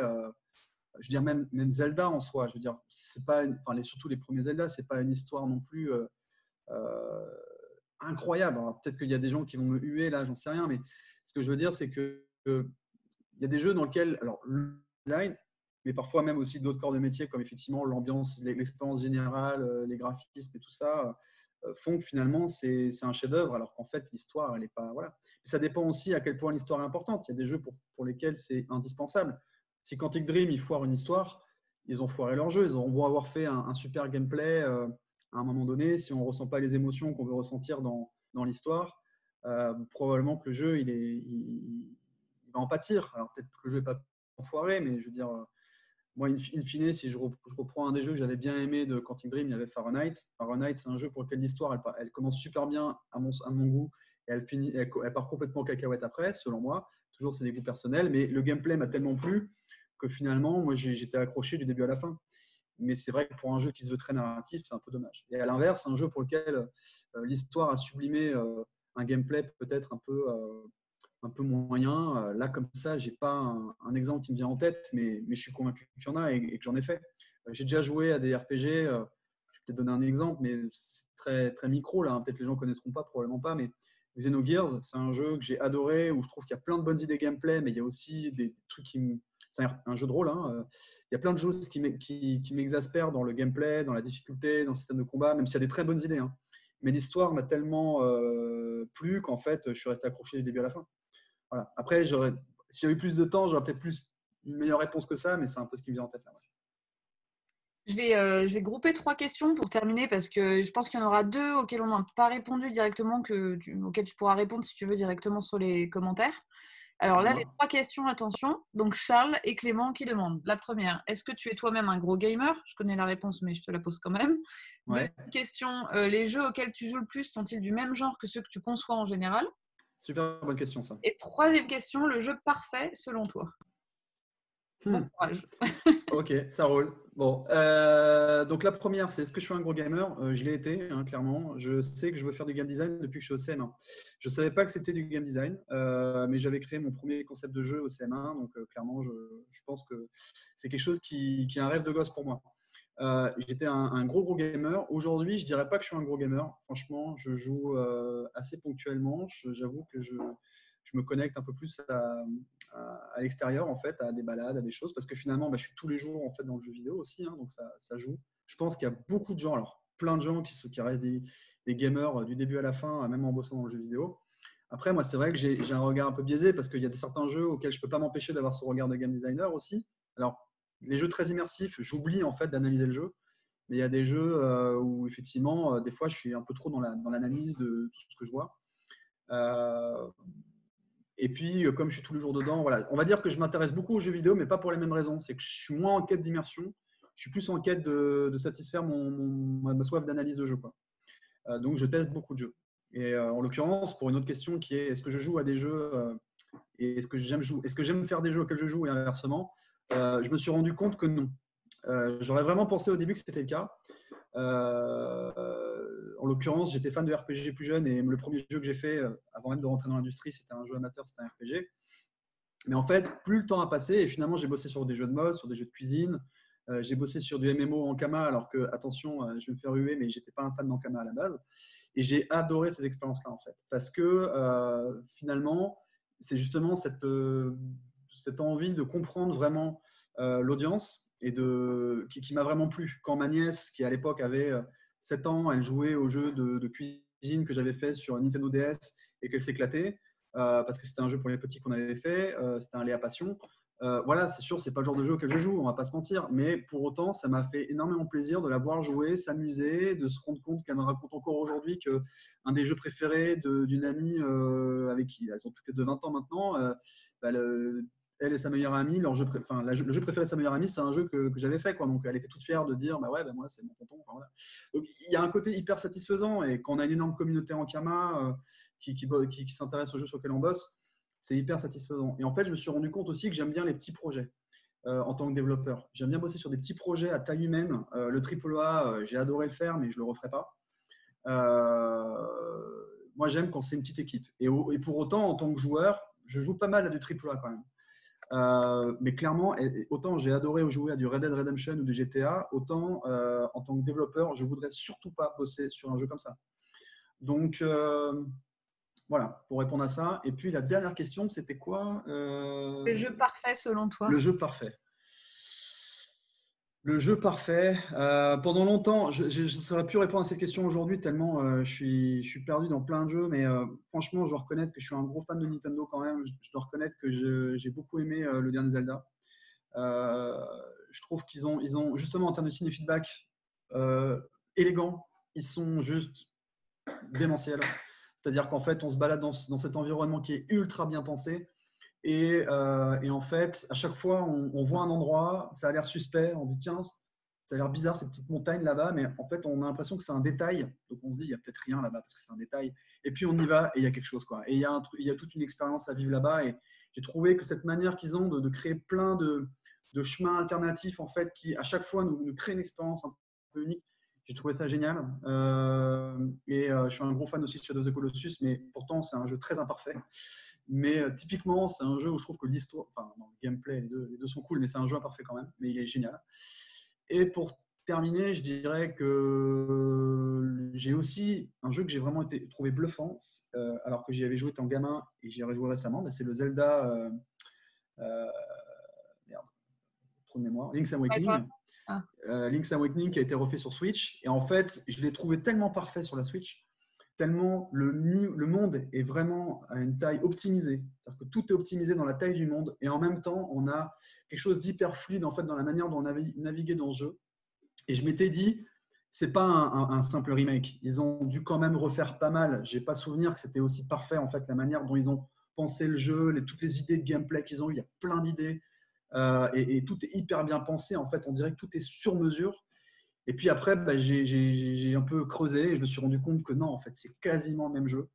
Je veux dire, même Zelda en soi, je veux dire, c'est pas. Enfin, surtout les premiers Zelda, c'est pas une histoire non plus. Euh, incroyable. Alors, peut-être qu'il y a des gens qui vont me huer là, j'en sais rien, mais ce que je veux dire, c'est que il y a des jeux dans lesquels, alors, le design, mais parfois même aussi d'autres corps de métier, comme effectivement l'ambiance, l'expérience générale, les graphismes et tout ça, font que finalement c'est un chef-d'œuvre, alors qu'en fait l'histoire, elle n'est pas. Voilà. Et ça dépend aussi à quel point l'histoire est importante. Il y a des jeux pour lesquels c'est indispensable. Si Quantic Dream, ils foirent une histoire, ils ont foiré leur jeu. Ils auront beau avoir fait un super gameplay. À un moment donné, si on ne ressent pas les émotions qu'on veut ressentir dans l'histoire, probablement que le jeu, il va en pâtir. Alors peut-être que le jeu n'est pas foiré, mais je veux dire, moi, in fine, si je reprends un des jeux que j'avais bien aimé de Quantic Dream, il y avait Fahrenheit. Fahrenheit, c'est un jeu pour lequel l'histoire, elle commence super bien à mon goût, et elle part complètement cacahuète après, selon moi. toujours c'est des goûts personnels, mais le gameplay m'a tellement plu que finalement, moi, j'étais accroché du début à la fin. Mais c'est vrai que pour un jeu qui se veut très narratif, c'est un peu dommage. Et à l'inverse, un jeu pour lequel l'histoire a sublimé un gameplay peut-être un peu moyen. Là, comme ça, j'ai pas un exemple qui me vient en tête, mais je suis convaincu qu'il y en a et que j'en ai fait. J'ai déjà joué à des RPG. Je vais peut-être donner un exemple, mais c'est très, très micro. Là, hein. Peut-être les gens ne connaîtront pas, probablement pas. Mais Xenogears, c'est un jeu que j'ai adoré, où je trouve qu'il y a plein de bonnes idées gameplay, mais il y a aussi des trucs qui c'est un jeu de rôle. Hein. Il y a plein de choses qui m'exaspèrent dans le gameplay, dans la difficulté, dans le système de combat, même s'il y a des très bonnes idées. Hein. Mais l'histoire m'a tellement plu qu'en fait, je suis resté accroché du début à la fin. Voilà. Après, si j'avais eu plus de temps, j'aurais peut-être plus une meilleure réponse que ça, mais c'est un peu ce qui me vient en tête là. Ouais. Je vais grouper 3 questions pour terminer parce que je pense qu'il y en aura 2 auxquelles on n'a pas répondu directement, auxquelles tu pourras répondre si tu veux directement sur les commentaires. Alors là, les 3 questions, attention. Donc Charles et Clément qui demandent. La première, est-ce que tu es toi-même un gros gamer? Je connais la réponse, mais je te la pose quand même. Ouais. Deuxième question, les jeux auxquels tu joues le plus sont-ils du même genre que ceux que tu conçois en général? Super bonne question, ça. Et troisième question, le jeu parfait selon toi? Bon courage. Ok, ça roule. Bon, donc la première, c'est est-ce que je suis un gros gamer? Je l'ai été, hein, clairement. Je sais que je veux faire du game design depuis que je suis au CM1. Je ne savais pas que c'était du game design, mais j'avais créé mon premier concept de jeu au CM1. Donc clairement, je pense que c'est quelque chose qui est un rêve de gosse pour moi. J'étais un gros gamer. Aujourd'hui, je ne dirais pas que je suis un gros gamer. Franchement, je joue assez ponctuellement. J'avoue que je me connecte un peu plus à l'extérieur, en fait, à des balades, à des choses, parce que finalement, je suis tous les jours en fait, dans le jeu vidéo aussi, hein, donc ça joue. Je pense qu'il y a beaucoup de gens, alors plein de gens qui restent des gamers du début à la fin, même en bossant dans le jeu vidéo. Après, moi, c'est vrai que j'ai un regard un peu biaisé, parce qu'il y a certains jeux auxquels je ne peux pas m'empêcher d'avoir ce regard de game designer aussi. Alors, les jeux très immersifs, j'oublie en fait d'analyser le jeu. Mais il y a des jeux où effectivement, des fois, je suis un peu trop dans l'analyse de tout ce que je vois. Et puis, comme je suis tous les jours dedans, voilà. On va dire que je m'intéresse beaucoup aux jeux vidéo, mais pas pour les mêmes raisons. C'est que je suis moins en quête d'immersion. Je suis plus en quête de satisfaire ma soif d'analyse de jeu, quoi. Donc, je teste beaucoup de jeux. Et en l'occurrence, pour une autre question qui est est-ce que je joue à des jeux et est-ce que j'aime faire des jeux auxquels je joue et inversement, je me suis rendu compte que non. J'aurais vraiment pensé au début que c'était le cas. En l'occurrence, j'étais fan de RPG plus jeune et le premier jeu que j'ai fait avant même de rentrer dans l'industrie, c'était un jeu amateur, c'était un RPG. Mais en fait, plus le temps a passé et finalement, j'ai bossé sur des jeux de mode, sur des jeux de cuisine. J'ai bossé sur du MMO en Kama, alors que, attention, je vais me faire huer, mais j'étais pas un fan d'Ankama à la base. Et j'ai adoré ces expériences-là, en fait. Parce que finalement, c'est justement cette envie de comprendre vraiment l'audience et qui m'a vraiment plu. Quand ma nièce, qui à l'époque avait 7 ans, elle jouait au jeu de cuisine que j'avais fait sur Nintendo DS et qu'elle s'éclatait, parce que c'était un jeu pour les petits qu'on avait fait, c'était un Léa Passion. Voilà, c'est sûr, c'est pas le genre de jeu auquel je joue, on va pas se mentir, mais pour autant, ça m'a fait énormément plaisir de la voir jouer, s'amuser, de se rendre compte qu'elle me raconte encore aujourd'hui qu'un des jeux préférés d'une amie avec qui elles ont toutes les deux 20 ans maintenant, elle et sa meilleure amie, le jeu préféré de sa meilleure amie, c'est un jeu que j'avais fait, quoi. Donc elle était toute fière de dire, bah ouais, bah moi c'est mon tonton. Enfin, voilà. Donc il y a un côté hyper satisfaisant, et quand on a une énorme communauté en Kama qui s'intéresse aux jeux sur lesquels on bosse, c'est hyper satisfaisant. Et en fait, je me suis rendu compte aussi que j'aime bien les petits projets en tant que développeur. J'aime bien bosser sur des petits projets à taille humaine. Le AAA, j'ai adoré le faire, mais je ne le referai pas. Moi, j'aime quand c'est une petite équipe. Et pour autant, en tant que joueur, je joue pas mal à du AAA quand même. Mais clairement, autant j'ai adoré jouer à du Red Dead Redemption ou du GTA, autant en tant que développeur, je ne voudrais surtout pas bosser sur un jeu comme ça. Donc, voilà, pour répondre à ça. Et puis, la dernière question, c'était quoi Le jeu parfait selon toi? Le jeu parfait. Le jeu parfait. Pendant longtemps, je ne saurais plus répondre à cette question aujourd'hui tellement je suis perdu dans plein de jeux. Mais franchement, je dois reconnaître que je suis un gros fan de Nintendo quand même. Je dois reconnaître que j'ai beaucoup aimé le dernier Zelda. Je trouve qu'ils ont, justement, en termes de ciné feedback, élégant. Ils sont juste démentiels. C'est-à-dire qu'en fait, on se balade dans cet environnement qui est ultra bien pensé. Et en fait, à chaque fois, on voit un endroit, ça a l'air suspect, on dit tiens, ça a l'air bizarre cette petite montagne là-bas, mais en fait, on a l'impression que c'est un détail. Donc on se dit, il n'y a peut-être rien là-bas parce que c'est un détail. Et puis on y va et il y a quelque chose, quoi. Et il y a toute une expérience à vivre là-bas. Et j'ai trouvé que cette manière qu'ils ont de créer plein de chemins alternatifs, en fait, qui à chaque fois nous créent une expérience un peu unique, j'ai trouvé ça génial. Je suis un gros fan aussi de Shadow of the Colossus, mais pourtant, c'est un jeu très imparfait. Mais typiquement, c'est un jeu où je trouve que l'histoire, enfin, dans le gameplay, les deux sont cool, mais c'est un jeu imparfait quand même, mais il est génial. Et pour terminer, je dirais que j'ai aussi un jeu que j'ai vraiment trouvé bluffant, alors que j'y avais joué étant gamin et j'y ai rejoué récemment, c'est le Zelda, merde, trop de mémoire, Link's Awakening. Link's Awakening qui a été refait sur Switch. Et en fait, je l'ai trouvé tellement parfait sur la Switch, tellement le monde est vraiment à une taille optimisée. C'est-à-dire que tout est optimisé dans la taille du monde. Et en même temps, on a quelque chose d'hyper fluide en fait, dans la manière dont on a navigué dans ce jeu. Et je m'étais dit, c'est pas un simple remake. Ils ont dû quand même refaire pas mal. J'ai pas souvenir que c'était aussi parfait en fait, la manière dont ils ont pensé le jeu, toutes les idées de gameplay qu'ils ont eu. Il y a plein d'idées. Et tout est hyper bien pensé. En fait, on dirait que tout est sur mesure. Et puis après, j'ai un peu creusé et je me suis rendu compte que non, en fait, c'est quasiment le même jeu.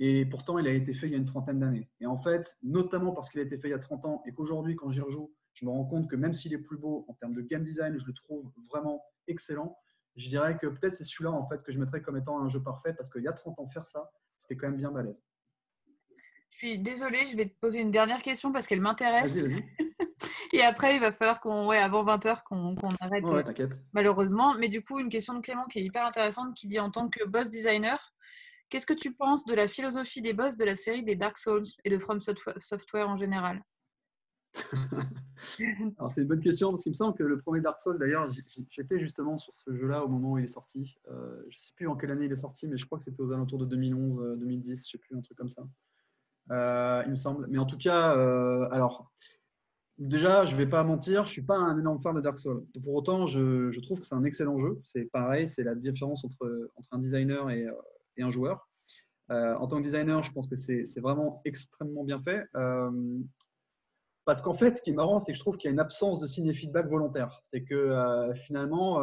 Et pourtant, il a été fait il y a une trentaine d'années. Et en fait, notamment parce qu'il a été fait il y a 30 ans et qu'aujourd'hui, quand j'y rejoue, je me rends compte que même s'il est plus beau en termes de game design, je le trouve vraiment excellent. Je dirais que peut-être c'est celui-là en fait, que je mettrais comme étant un jeu parfait parce qu'il y a 30 ans, faire ça, c'était quand même bien balèze. Je suis désolée, je vais te poser une dernière question parce qu'elle m'intéresse. Vas-y. Et après, il va falloir avant 20h, qu'on arrête, Ouais, t'inquiète. malheureusement. Mais du coup, une question de Clément qui est hyper intéressante, qui dit en tant que boss designer, qu'est-ce que tu penses de la philosophie des boss de la série des Dark Souls et de From Software en général? Alors, c'est une bonne question parce qu'il me semble que le premier Dark Souls, d'ailleurs, j'étais justement sur ce jeu-là au moment où il est sorti. Je ne sais plus en quelle année il est sorti, mais je crois que c'était aux alentours de 2011, 2010, je ne sais plus, un truc comme ça. Il me semble. Mais en tout cas, alors, déjà, je ne vais pas mentir, je ne suis pas un énorme fan de Dark Souls. Pour autant, je trouve que c'est un excellent jeu. C'est pareil, c'est la différence entre un designer et un joueur. En tant que designer, je pense que c'est vraiment extrêmement bien fait. Parce qu'en fait, ce qui est marrant, c'est que je trouve qu'il y a une absence de signe et feedback volontaire. C'est que finalement,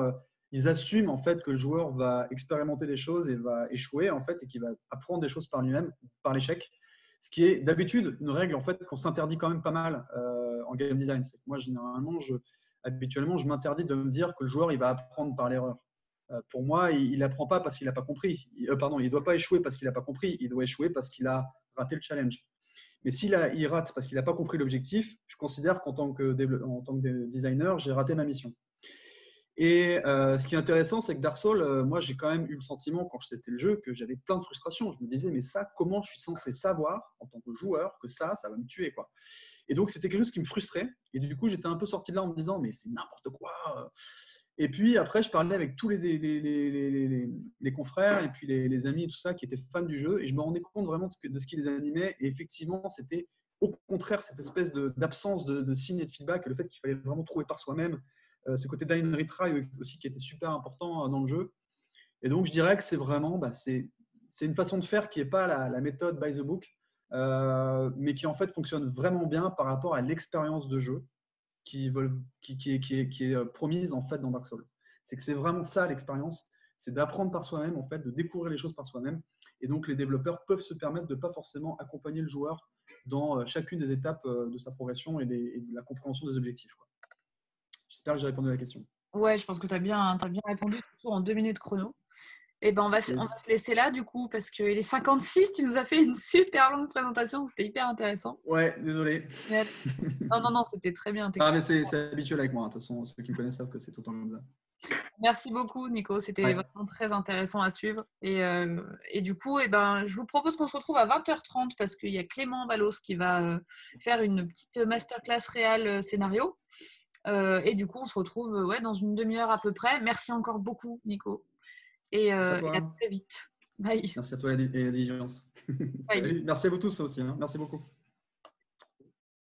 ils assument en fait que le joueur va expérimenter des choses et va échouer en fait et qu'il va apprendre des choses par lui-même, par l'échec. Ce qui est d'habitude une règle en fait qu'on s'interdit quand même pas mal en game design. C'est que moi, généralement, habituellement, je m'interdis de me dire que le joueur il va apprendre par l'erreur. Pour moi, il n'apprend pas parce qu'il n'a pas compris. Il ne doit pas échouer parce qu'il n'a pas compris. Il doit échouer parce qu'il a raté le challenge. Mais s'il rate parce qu'il n'a pas compris l'objectif, je considère qu'en tant que designer, j'ai raté ma mission. Et ce qui est intéressant, c'est que Dark Souls, moi, j'ai quand même eu le sentiment, quand je testais le jeu, que j'avais plein de frustrations. Je me disais, mais ça, comment je suis censé savoir, en tant que joueur, que ça va me tuer, quoi. Et donc, c'était quelque chose qui me frustrait. Et du coup, j'étais un peu sorti de là en me disant, mais c'est n'importe quoi. Et puis après, je parlais avec tous les confrères et puis les amis et tout ça qui étaient fans du jeu et je me rendais compte vraiment de ce qui les animait. Et effectivement, c'était au contraire cette espèce d'absence de signes et de feedback, le fait qu'il fallait vraiment trouver par soi-même, ce côté die and retry aussi qui était super important dans le jeu. Et donc, je dirais que c'est vraiment, c'est une façon de faire qui n'est pas la méthode by the book, mais qui en fait fonctionne vraiment bien par rapport à l'expérience de jeu qui est promise en fait dans Dark Souls. C'est que c'est vraiment ça l'expérience, c'est d'apprendre par soi-même en fait, de découvrir les choses par soi-même. Et donc les développeurs peuvent se permettre de ne pas forcément accompagner le joueur dans chacune des étapes de sa progression et de la compréhension des objectifs, quoi. J'espère que j'ai répondu à la question. Ouais, je pense que tu as bien répondu, surtout en 2 minutes chrono. Et ben on va se laisser là du coup parce qu'il est 56, tu nous as fait une super longue présentation, c'était hyper intéressant. Ouais, désolé. Non, c'était très bien. Ah, mais c'est habituel avec moi, de toute façon, ceux qui me connaissent savent que c'est tout le temps comme ça. Merci beaucoup Nico, c'était vraiment très intéressant à suivre. Et du coup, je vous propose qu'on se retrouve à 20h30 parce qu'il y a Clément Vallos qui va faire une petite masterclass réal scénario. Et du coup, on se retrouve dans une demi-heure à peu près. Merci encore beaucoup Nico. Et à très vite. Bye. Merci à toi et la diligence. Merci à vous tous aussi. Merci beaucoup.